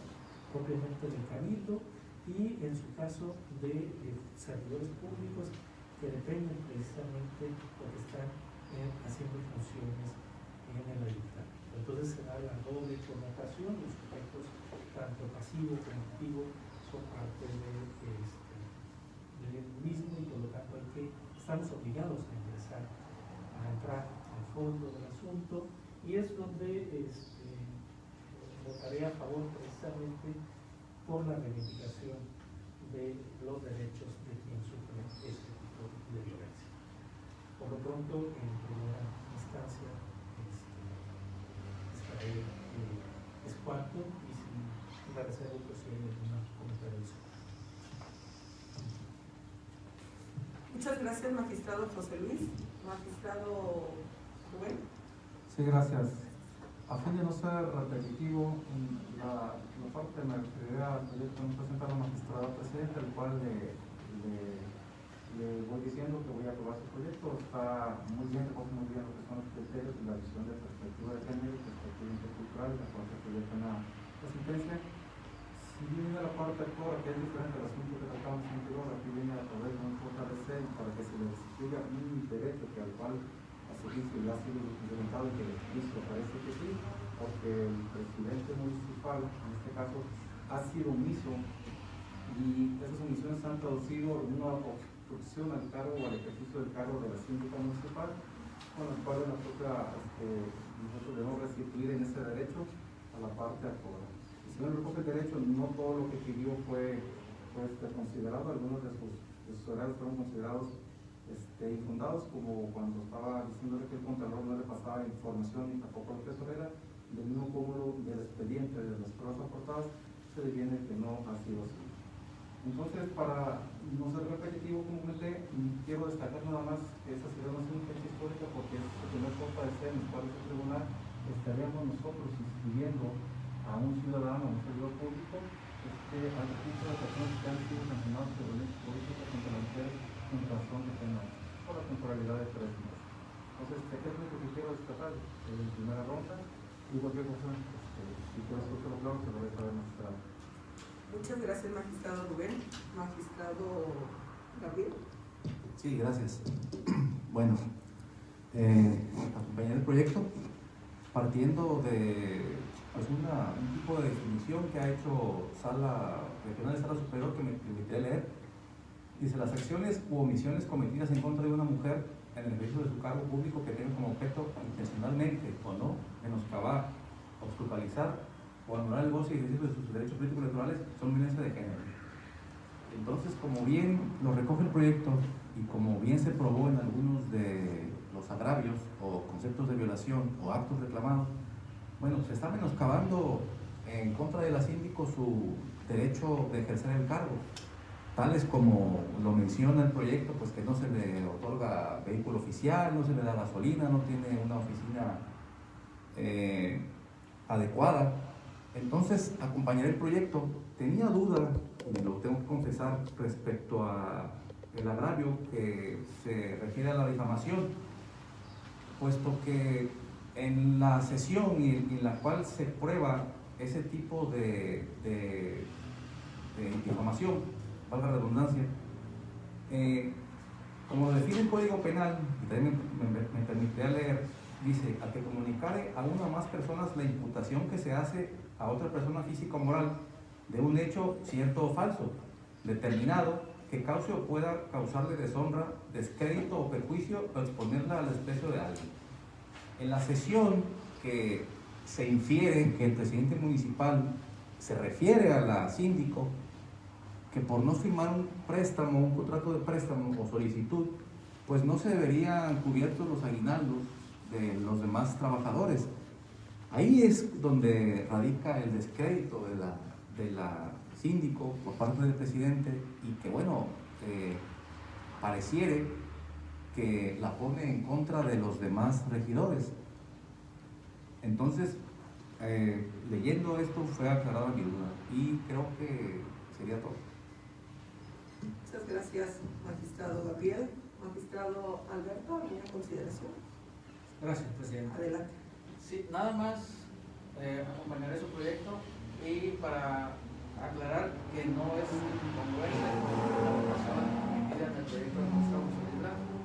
propiamente del cabildo, y en su caso de servidores públicos que dependen precisamente porque están haciendo funciones en el ayuntamiento. Entonces se da la doble connotación, los sujetos tanto pasivo como activo son parte del mismo, y por lo tanto estamos obligados a entrar al fondo del asunto, y es donde votaré a favor precisamente por la reivindicación de los derechos de quien sufre este tipo de violencia. Por lo pronto, en primera instancia, estaré es cuarto, y si la reserva, pues si hay alguna comentario. Muchas gracias, magistrado José Luis. Magistrado Rubén. Sí, gracias. A fin de no ser repetitivo, la parte de la actividad que presenta la magistrada presidenta, el cual le voy diciendo que voy a aprobar su proyecto. Está muy bien, recoge muy bien lo que son los criterios y la visión de perspectiva de género y perspectiva intercultural, la cual se proyecta en la sentencia. Si viene la parte actora, que es diferente al asunto que tratamos anterior, aquí viene a través de un JRC para que se le explique un derecho que al cual a su juicio ya ha sido implementado y que el juicio parece que sí, porque el presidente municipal, en este caso, ha sido omiso, y esas omisiones han traducido en una obstrucción al cargo o al ejercicio del cargo de la síndica municipal, con el cual en la propia, nosotros debemos restituir en ese derecho a la parte actora. Y si no recoge el derecho, no todo lo que pidió fue considerado, algunos de sus horarios fueron considerados infundados, como cuando estaba diciéndole que el contralor no le pasaba información y tampoco la tesorera, del mismo cúmulo del expediente de las pruebas aportadas, se deviene que no ha sido así. Entonces, para no ser repetitivo, como comenté, quiero destacar nada más que esa sería una fecha histórica, porque es el primer JRC en el cual este tribunal estaríamos nosotros inscribiendo a un ciudadano, a un servidor público, al registro de personas que han sido sancionadas por violencia política contra las mujeres en razón de pena por la temporalidad de 3 meses. Entonces, ¿qué es lo que quiero destacar en primera ronda? Y cualquier cosa, si puedes hacerlo claro, se lo voy a saber magistrado. Muchas gracias, magistrado Rubén. Magistrado Gabriel. Sí, gracias. Bueno, acompañar el proyecto partiendo de pues un tipo de definición que ha hecho Sala Regional de Sala Superior, que me permitiré leer. Dice: las acciones u omisiones cometidas en contra de una mujer en el ejercicio de su cargo público que tengan como objeto intencionalmente o no menoscabar, obstaculizar o anular el goce y ejercicio de sus derechos políticos electorales son violencia de género. Entonces, como bien lo recoge el proyecto y como bien se probó en algunos de los agravios o conceptos de violación o actos reclamados, bueno, se está menoscabando en contra de la síndico su derecho de ejercer el cargo, tales como lo menciona el proyecto, pues que no se le otorga vehículo oficial, no se le da gasolina, no tiene una oficina adecuada. Entonces, acompañaré el proyecto. Tenía duda, y lo tengo que confesar, respecto a el agravio que se refiere a la difamación, puesto que en la sesión en la cual se prueba ese tipo de difamación, valga la redundancia, como lo define el Código Penal, y también me permitiré leer, dice: a que comunicare a una o más personas la imputación que se hace a otra persona física o moral de un hecho cierto o falso, determinado, que cause o pueda causarle deshonra, descrédito o perjuicio o exponerla al desprecio de alguien. En la sesión que se infiere que el presidente municipal se refiere a la síndico, que por no firmar un préstamo, un contrato de préstamo o solicitud, pues no se deberían cubiertos los aguinaldos de los demás trabajadores. Ahí es donde radica el descrédito de la síndico por parte del presidente y que, bueno, pareciere que la pone en contra de los demás regidores. Entonces, leyendo esto fue aclarada mi duda y creo que sería todo. Muchas gracias, magistrado Gabriel. Magistrado Alberto, ¿alguna consideración? Gracias, presidente. Adelante. Sí, nada más acompañaré su proyecto y para aclarar que no es congruente con la votación emitida en el proyecto del magistrado José Luis Blanco.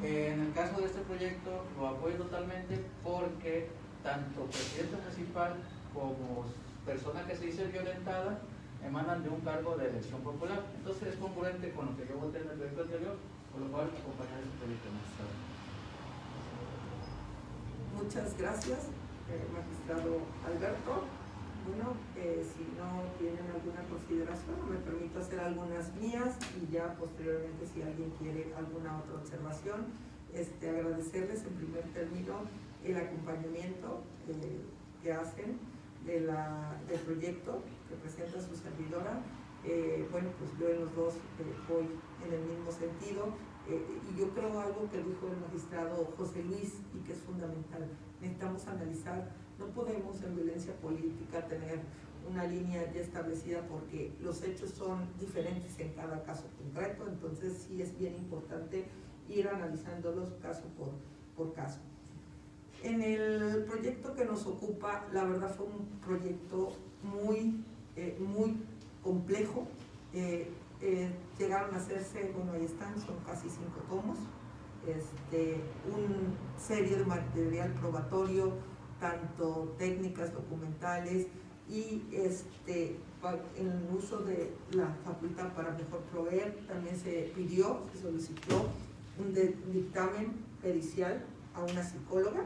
En el caso de este proyecto lo apoyo totalmente porque tanto presidente municipal como persona que se dice violentada emanan de un cargo de elección popular. Entonces es congruente con lo que yo voté en el proyecto anterior, por lo cual acompañaré este proyecto magistrado. Muchas gracias, magistrado Alberto. Bueno, si no tienen alguna consideración, me permito hacer algunas mías y ya posteriormente si alguien quiere alguna otra observación, agradecerles en primer término el acompañamiento que hacen del proyecto que presenta su servidora. Bueno, pues yo en los dos voy en el mismo sentido y yo creo algo que dijo el magistrado José Luis y que es fundamental. Necesitamos analizar, no podemos en violencia política tener una línea ya establecida porque los hechos son diferentes en cada caso concreto, entonces sí es bien importante ir analizándolos caso por caso. En el proyecto que nos ocupa, la verdad fue un proyecto muy complejo. Llegaron a hacerse, bueno, ahí están, son casi 5 tomos, un serie de material probatorio, tanto técnicas documentales y en uso de la facultad para mejor proveer, también se solicitó un dictamen pericial a una psicóloga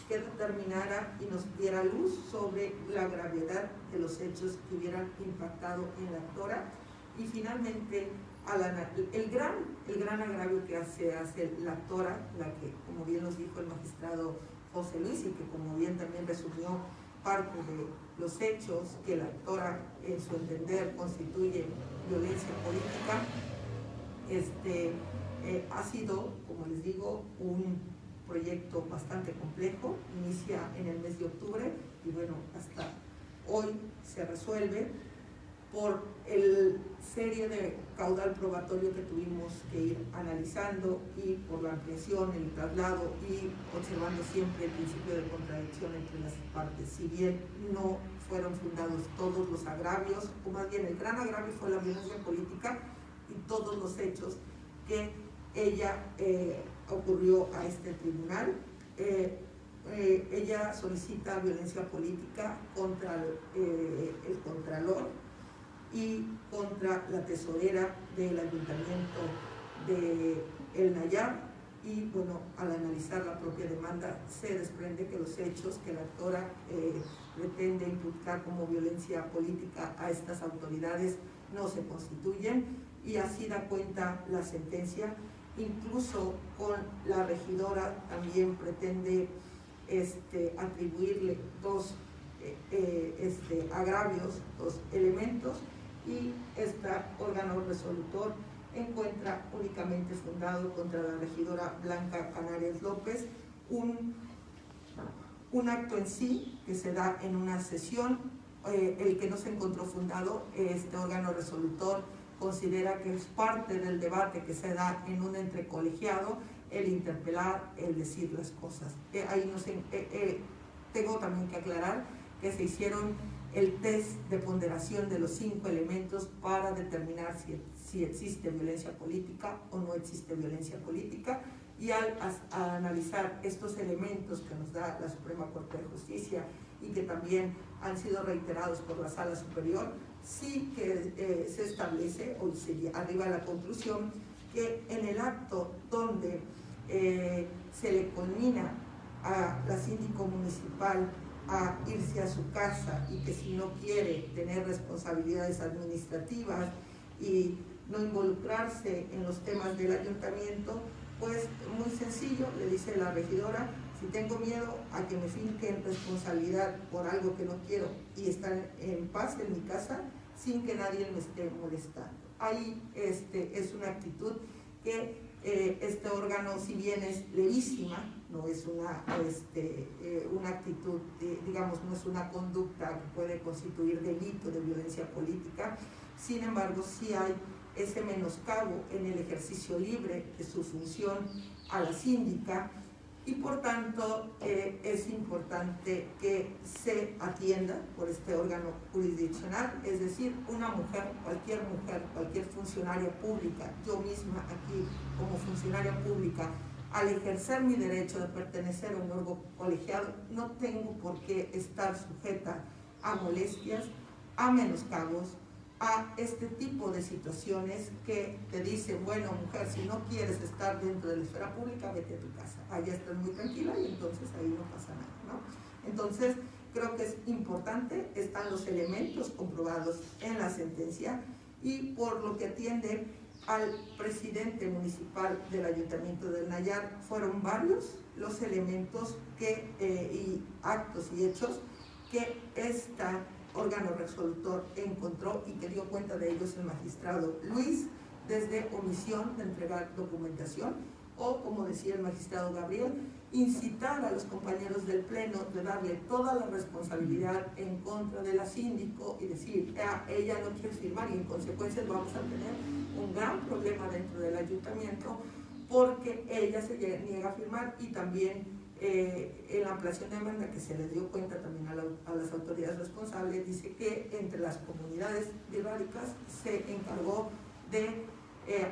que determinara y nos diera luz sobre la gravedad de los hechos que hubieran impactado en la actora y finalmente el gran agravio que hace la actora, la que como bien nos dijo el magistrado José Luis y que como bien también resumió parte de los hechos que la actora en su entender constituye violencia política, ha sido, como les digo, un proyecto bastante complejo, inicia en el mes de octubre y bueno, hasta hoy se resuelve por el serie de caudal probatorio que tuvimos que ir analizando y por la ampliación, el traslado y observando siempre el principio de contradicción entre las partes. Si bien no fueron fundados todos los agravios, o más bien el gran agravio fue la violencia política y todos los hechos que ella ocurrió a este tribunal. Ella solicita violencia política contra el contralor y contra la tesorera del ayuntamiento de El Nayar y bueno, al analizar la propia demanda se desprende que los hechos que la actora pretende imputar como violencia política a estas autoridades no se constituyen y así da cuenta la sentencia. Incluso con la regidora también pretende atribuirle dos agravios, dos elementos y este órgano resolutor encuentra únicamente fundado contra la regidora Blanca Canarias López un acto en sí que se da en una sesión, el que no se encontró fundado. Este órgano resolutor considera que es parte del debate que se da en un entrecolegiado el interpelar, el decir las cosas. Ahí tengo también que aclarar que se hicieron el test de ponderación de los 5 elementos para determinar si existe violencia política o no existe violencia política y al analizar estos elementos que nos da la Suprema Corte de Justicia y que también han sido reiterados por la Sala Superior, sí que se establece o se arriba a la conclusión que en el acto donde se le conmina a la síndico municipal a irse a su casa y que si no quiere tener responsabilidades administrativas y no involucrarse en los temas del ayuntamiento, pues muy sencillo, le dice la regidora: si tengo miedo a que me finquen responsabilidad por algo que no quiero y estar en paz en mi casa sin que nadie me esté molestando. Ahí es una actitud que este órgano, si bien es levísima, no es una actitud, digamos, no es una conducta que puede constituir delito de violencia política. Sin embargo, sí hay ese menoscabo en el ejercicio libre de su función a la síndica, y por tanto es importante que se atienda por este órgano jurisdiccional, es decir, una mujer, cualquier funcionaria pública, yo misma aquí como funcionaria pública, al ejercer mi derecho de pertenecer a un órgano colegiado, no tengo por qué estar sujeta a molestias, a menoscabos, a este tipo de situaciones que te dicen: bueno, mujer, si no quieres estar dentro de la esfera pública, vete a tu casa, allá estás muy tranquila y entonces ahí no pasa nada, ¿no? Entonces, creo que es importante, están los elementos comprobados en la sentencia, y por lo que atiende al presidente municipal del Ayuntamiento del Nayar, fueron varios los elementos y actos y hechos que esta órgano resolutor encontró y que dio cuenta de ellos el magistrado Luis, desde omisión de entregar documentación o, como decía el magistrado Gabriel, incitar a los compañeros del pleno de darle toda la responsabilidad en contra de la síndico y decir: ella no quiere firmar, y en consecuencia vamos a tener un gran problema dentro del ayuntamiento porque ella se niega a firmar. Y también en la ampliación de demanda, que se les dio cuenta también a las autoridades responsables, dice que entre las comunidades birráricas se encargó de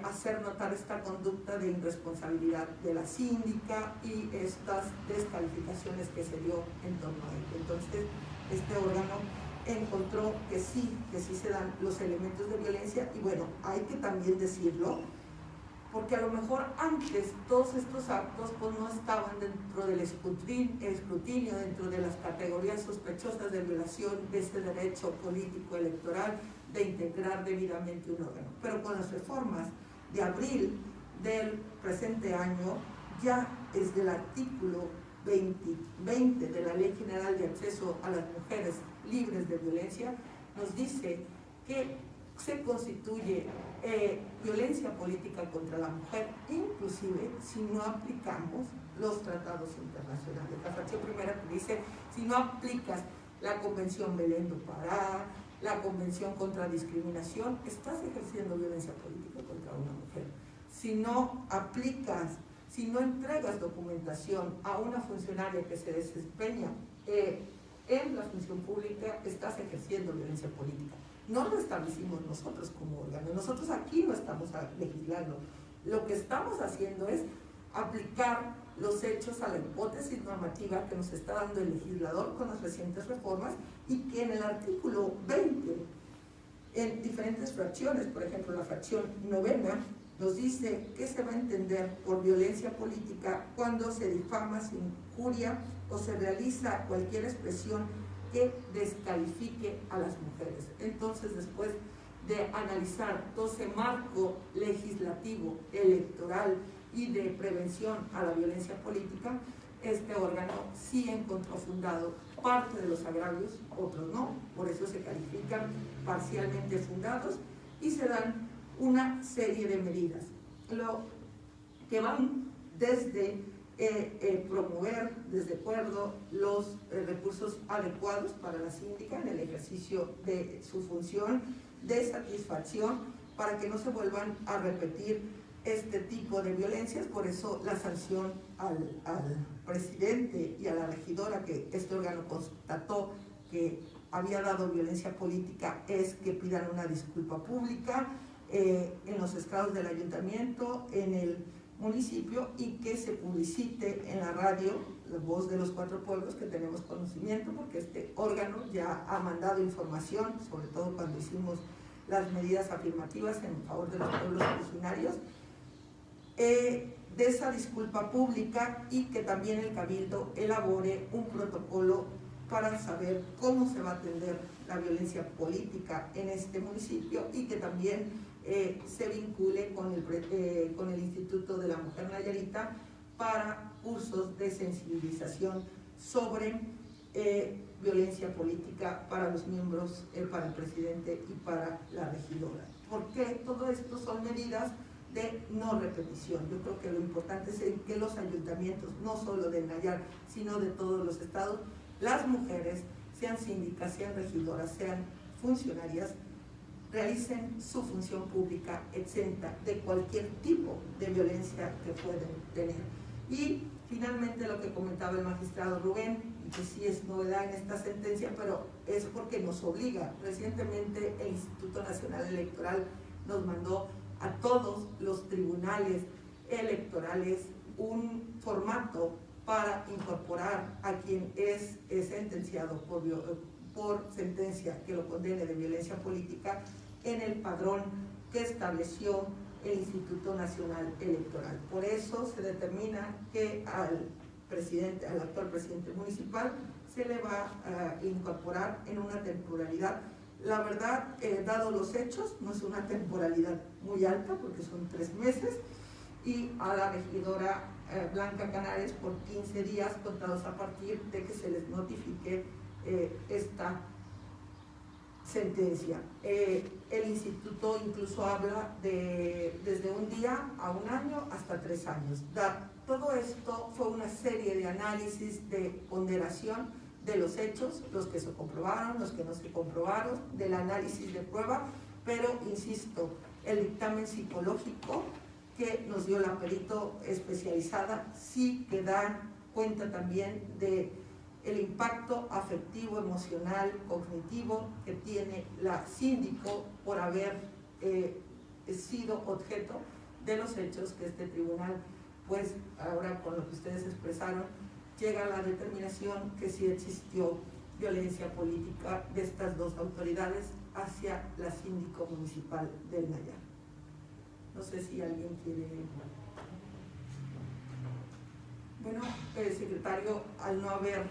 hacer notar esta conducta de irresponsabilidad de la síndica y estas descalificaciones que se dio en torno a ello. Entonces, este órgano encontró que sí se dan los elementos de violencia, y bueno, hay que también decirlo, porque a lo mejor antes todos estos actos pues no estaban dentro del escrutinio, dentro de las categorías sospechosas de violación de ese derecho político electoral de integrar debidamente un órgano. Pero con las reformas de abril del presente año, ya desde el artículo 20 de la Ley General de Acceso a las Mujeres Libres de Violencia, nos dice que se constituye violencia política contra la mujer, inclusive si no aplicamos los tratados internacionales. La fracción primera que dice: si no aplicas la Convención Belén do Pará, la Convención contra Discriminación, estás ejerciendo violencia política contra una mujer. Si no aplicas, si no entregas documentación a una funcionaria que se desempeña en la función pública, estás ejerciendo violencia política. No lo establecimos nosotros como órgano, nosotros aquí no estamos legislando. Lo que estamos haciendo es aplicar los hechos a la hipótesis normativa que nos está dando el legislador con las recientes reformas, y que en el artículo 20, en diferentes fracciones, por ejemplo la fracción novena, nos dice que se va a entender por violencia política cuando se difama, se injuria o se realiza cualquier expresión que descalifique a las mujeres. Entonces, después de analizar todo ese marco legislativo, electoral y de prevención a la violencia política, este órgano sí encontró fundado parte de los agravios, otros no, por eso se califican parcialmente fundados y se dan una serie de medidas, lo que van desde promover desde acuerdo los recursos adecuados para la síndica en el ejercicio de su función de satisfacción para que no se vuelvan a repetir este tipo de violencias. Por eso la sanción al presidente y a la regidora, que este órgano constató que había dado violencia política, es que pidan una disculpa pública en los estrados del ayuntamiento, en el municipio y que se publicite en la radio, La Voz de los Cuatro Pueblos, que tenemos conocimiento porque este órgano ya ha mandado información, sobre todo cuando hicimos las medidas afirmativas en favor de los pueblos originarios, de esa disculpa pública, y que también el Cabildo elabore un protocolo para saber cómo se va a atender la violencia política en este municipio, y que también se vincule con el Instituto de la Mujer Nayarita para cursos de sensibilización sobre violencia política para los miembros, para el presidente y para la regidora. Porque todo esto son medidas de no repetición. Yo creo que lo importante es que los ayuntamientos, no solo de Nayar, sino de todos los estados, las mujeres, sean síndicas, sean regidoras, sean funcionarias, realicen su función pública exenta de cualquier tipo de violencia que pueden tener. Y finalmente lo que comentaba el magistrado Rubén, y que sí es novedad en esta sentencia, pero es porque nos obliga. Recientemente el Instituto Nacional Electoral nos mandó a todos los tribunales electorales un formato para incorporar a quien es sentenciado por sentencia que lo condene de violencia política en el padrón que estableció el Instituto Nacional Electoral. Por eso se determina que al actual presidente municipal se le va a incorporar en una temporalidad. La verdad, dado los hechos, no es una temporalidad muy alta porque son 3 meses, y a la regidora Blanca Canales por 15 días contados a partir de que se les notifique esta sentencia. El instituto incluso habla de desde un día a 1 año hasta 3 años. Todo esto fue una serie de análisis de ponderación de los hechos, los que se comprobaron, los que no se comprobaron, del análisis de prueba, pero insisto, el dictamen psicológico que nos dio la perito especializada sí que da cuenta también de el impacto afectivo, emocional, cognitivo que tiene la síndico por haber sido objeto de los hechos que este tribunal, pues ahora con lo que ustedes expresaron, llega a la determinación que sí existió violencia política de estas dos autoridades hacia la síndico municipal del Nayar. No sé si alguien quiere... Bueno, secretario, al no haber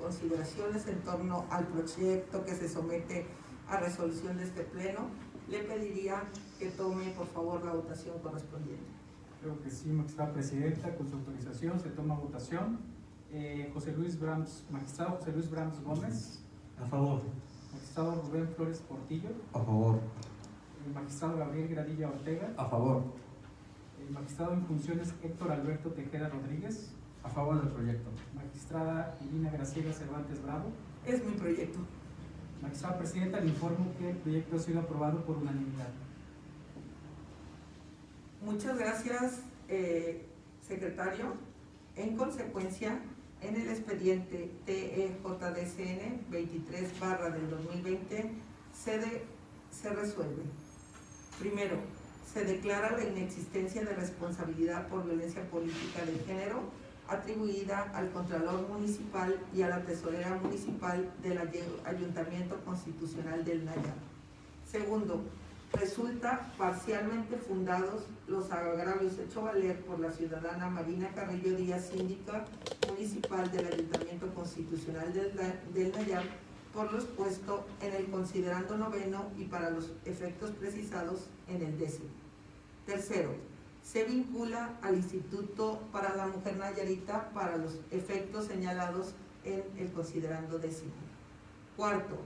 consideraciones en torno al proyecto que se somete a resolución de este pleno, le pediría que tome por favor la votación correspondiente. Creo que sí, magistrada presidenta, con su autorización se toma votación. Magistrado José Luis Brams Gómez. A favor. Magistrado Rubén Flores Portillo. A favor. Magistrado Gabriel Gradilla Ortega. A favor. Magistrado en funciones Héctor Alberto Tejeda Rodríguez. A favor del proyecto. Magistrada Irina Graciela Cervantes Bravo. Es mi proyecto. Magistrada presidenta, le informo que el proyecto ha sido aprobado por unanimidad. Muchas gracias, secretario. En consecuencia, en el expediente TEJDCN 23/2020 se resuelve. Primero, se declara la inexistencia de responsabilidad por violencia política de género atribuida al Contralor Municipal y a la Tesorera Municipal del Ayuntamiento Constitucional del Nayar. Segundo, resulta parcialmente fundados los agravios hechos valer por la ciudadana Marina Carrillo Díaz, síndica municipal del Ayuntamiento Constitucional del Nayar, por lo expuesto en el considerando noveno y para los efectos precisados en el 10º. Tercero, se vincula al Instituto para la Mujer Nayarita para los efectos señalados en el considerando 10º. Cuarto,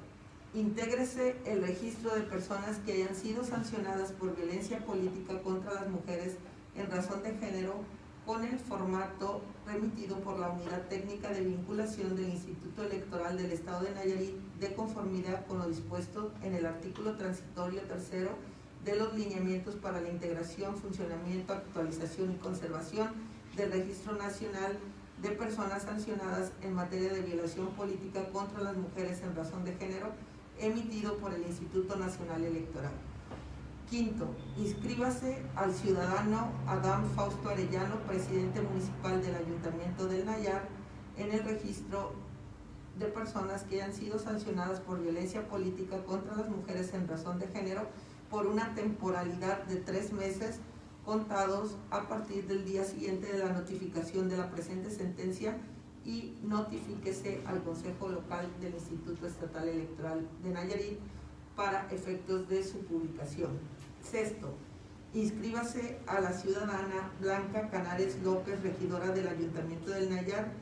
intégrese el registro de personas que hayan sido sancionadas por violencia política contra las mujeres en razón de género con el formato remitido por la Unidad Técnica de Vinculación del Instituto Electoral del Estado de Nayarit, de conformidad con lo dispuesto en el artículo transitorio 3º de los lineamientos para la integración, funcionamiento, actualización y conservación del Registro Nacional de Personas Sancionadas en materia de violación política contra las mujeres en razón de género, emitido por el Instituto Nacional Electoral. Quinto, inscríbase al ciudadano Adán Fausto Arellano, presidente municipal del Ayuntamiento del Nayar, en el registro de personas que hayan sido sancionadas por violencia política contra las mujeres en razón de género por una temporalidad de 3 meses contados a partir del día siguiente de la notificación de la presente sentencia, y notifíquese al Consejo Local del Instituto Estatal Electoral de Nayarit para efectos de su publicación. Sexto, inscríbase a la ciudadana Blanca Canares López, regidora del Ayuntamiento del Nayar,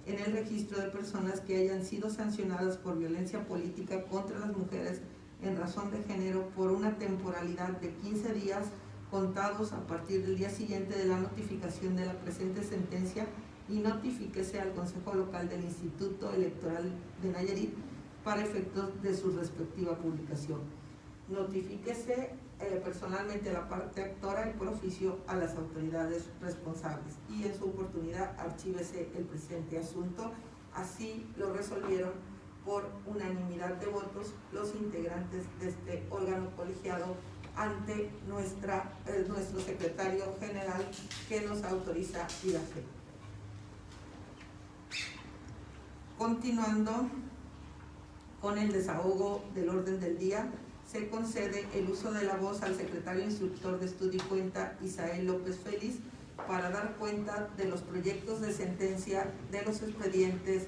en el registro de personas que hayan sido sancionadas por violencia política contra las mujeres en razón de género por una temporalidad de 15 días contados a partir del día siguiente de la notificación de la presente sentencia, y notifíquese al Consejo Local del Instituto Electoral de Nayarit para efectos de su respectiva publicación. Notifíquese personalmente a la parte actora y por oficio a las autoridades responsables, y en su oportunidad archívese el presente asunto. Así lo resolvieron por unanimidad de votos los integrantes de este órgano colegiado ante nuestro secretario general, que nos autoriza y da fe. Continuando con el desahogo del orden del día, se concede el uso de la voz al secretario instructor de Estudio y Cuenta, Isael López Félix, para dar cuenta de los proyectos de sentencia de los expedientes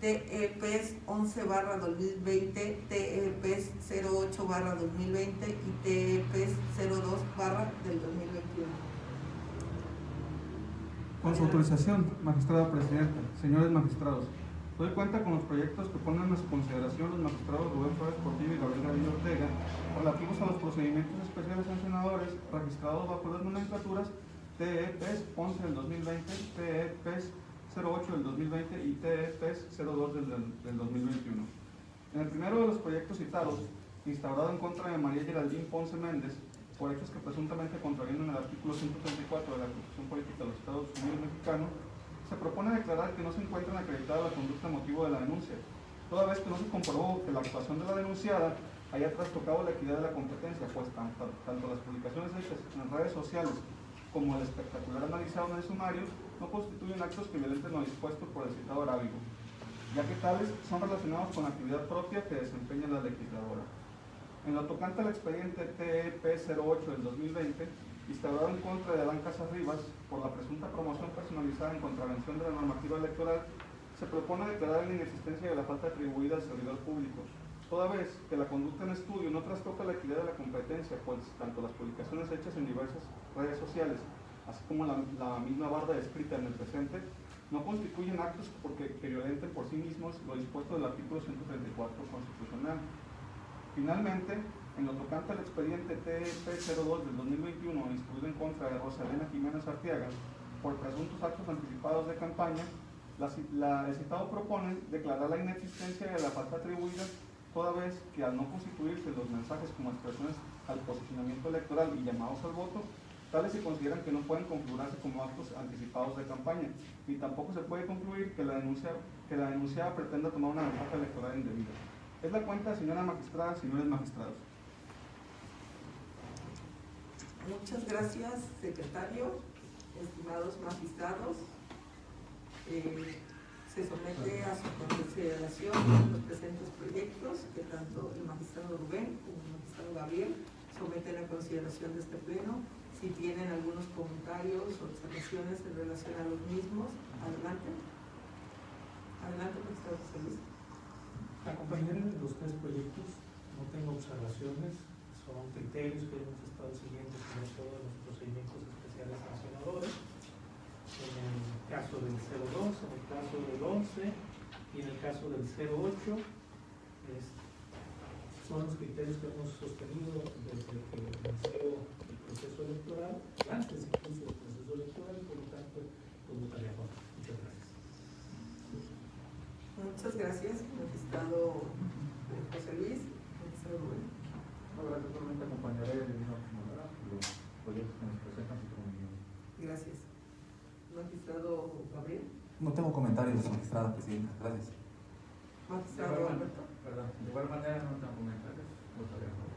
TEPs 11/2020, TEPs 08/2020 y TEPs 02/2021. Con su autorización, magistrada presidenta, señores magistrados, doy cuenta con los proyectos que ponen a su consideración los magistrados Rubén Flores Portillo y Gabriel Gavillo Ortega, relativos a los procedimientos especiales sancionadores registrados bajo las nomenclaturas TEPs 11 del 2020, TEPs 08 del 2020 y TEPs 02 del 2021. En el primero de los proyectos citados, instaurado en contra de María Geraldine Ponce Méndez por hechos que presuntamente contravienen el artículo 134 de la Constitución Política de los Estados Unidos Mexicanos, se propone declarar que no se encuentra acreditada la conducta motivo de la denuncia, toda vez que no se comprobó que la actuación de la denunciada haya trastocado la equidad de la competencia, pues tanto las publicaciones hechas en redes sociales como el espectacular analizado en el sumario no constituyen actos que violenten lo dispuesto por el citado arábigo, ya que tales son relacionados con la actividad propia que desempeña la legisladora. En lo tocante al expediente TEP 08 del 2020, instaurado en contra de Adán Casarribas por la presunta promoción personalizada en contravención de la normativa electoral, se propone declarar la inexistencia de la falta atribuida al servidor público, toda vez que la conducta en estudio no trastoca la equidad de la competencia, pues tanto las publicaciones hechas en diversas redes sociales, así como la misma barra descrita en el presente, no constituyen actos que violenten por sí mismos lo dispuesto del artículo 134 constitucional. Finalmente, en lo tocante al expediente TEP-02 del 2021, instruido en contra de Rosalena Jiménez Arteaga por presuntos actos anticipados de campaña, el citado propone declarar la inexistencia de la falta atribuida, toda vez que al no constituirse los mensajes como expresiones al posicionamiento electoral y llamados al voto, tales se consideran que no pueden configurarse como actos anticipados de campaña, ni tampoco se puede concluir que la denunciada pretenda tomar una ventaja electoral indebida. Es la cuenta, señora magistrada, señores magistrados. Muchas gracias, secretario. Estimados magistrados, se somete a su consideración los presentes proyectos que tanto el magistrado Rubén como el magistrado Gabriel someten a consideración de este pleno. Si tienen algunos comentarios o observaciones en relación a los mismos, adelante. Adelante, magistrado José Luis. Acompañaré los 3 proyectos, no tengo observaciones, son criterios que hemos estado siguiendo como todos los procedimientos especiales sancionadores. En el caso del 02, en el caso del 11 y en el caso del 08, son los criterios que hemos sostenido desde que inició el proceso electoral, antes incluso del proceso electoral, y por lo tanto, pues votaré a favor. Muchas gracias. Muchas gracias, magistrado José Luis, magistrado Rubén. Ahora totalmente acompañaré de una manera los proyectos que nos presentan su comunidad. Gracias. Magistrado Gabriel. No tengo comentarios, magistrada presidenta. Gracias. Magistrado Alberto. Perdón, de igual manera no tengo comentarios. Votaré a favor.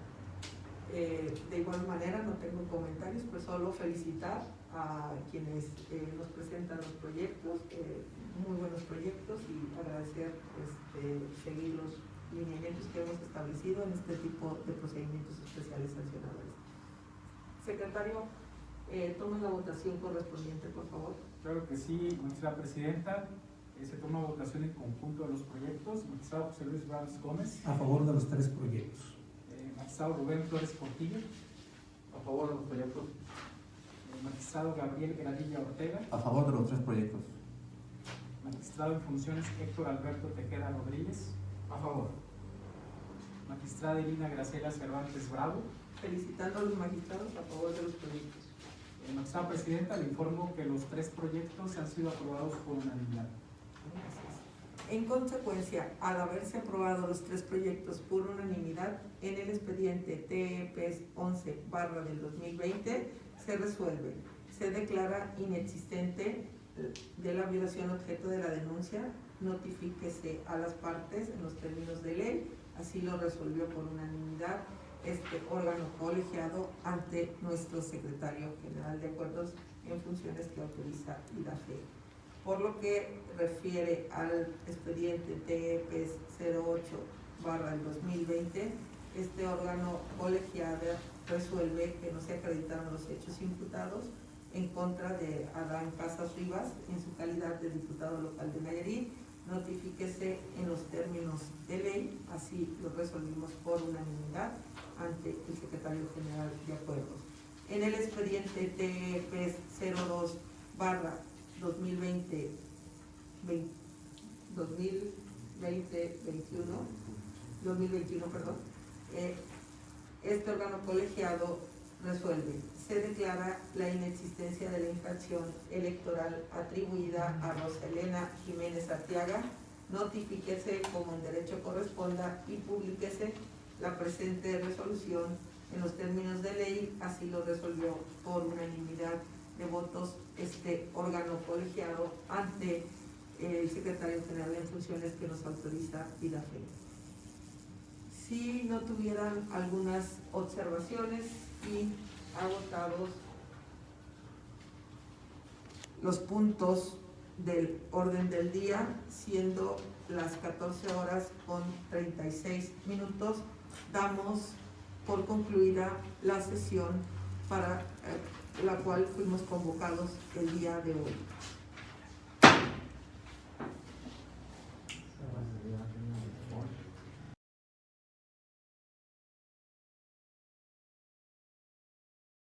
De igual manera, no tengo comentarios, pues solo felicitar a quienes nos presentan los proyectos, muy buenos proyectos, y agradecer seguir los lineamientos que hemos establecido en este tipo de procedimientos especiales sancionadores. Secretario, toma la votación correspondiente, por favor. Claro que sí, magistrada presidenta. Se toma votación en conjunto de los proyectos. Magistrado José Luis Ramos Gómez. A favor de los tres proyectos. Magistrado Rubén Flores Portillo. A favor de los proyectos. Magistrado Gabriel Gradilla Ortega. A favor de los tres proyectos. Magistrado en funciones Héctor Alberto Tejeda Rodríguez. A favor. Magistrada Irina Graciela Cervantes Bravo. Felicitando a los magistrados a favor de los proyectos. Magistrada presidenta, le informo que los tres proyectos han sido aprobados por unanimidad. En consecuencia, al haberse aprobado los tres proyectos por unanimidad, en el expediente TEPES 11/2020 se resuelve, se declara inexistente de la violación objeto de la denuncia, notifíquese a las partes en los términos de ley, así lo resolvió por unanimidad este órgano colegiado ante nuestro secretario general de acuerdos en funciones que autoriza IDAFE. Por lo que refiere al expediente TEPES 08/2020, este órgano colegiado resuelve que no se acreditaron los hechos imputados en contra de Adán Casas Rivas en su calidad de diputado local de Nayarit. Notifíquese en los términos de ley, así lo resolvimos por unanimidad ante el secretario general de acuerdos. En el expediente TEPES 02/2021, este órgano colegiado resuelve, se declara la inexistencia de la infracción electoral atribuida a Rosa Elena Jiménez Arteaga, notifíquese como en derecho corresponda y publíquese la presente resolución en los términos de ley, así lo resolvió por unanimidad de votos este órgano colegiado ante el secretario general en funciones que nos autoriza IDAFE. Si no tuvieran algunas observaciones y agotados los puntos del orden del día, siendo las 14:36, damos por concluida la sesión para la cual fuimos convocados el día de hoy.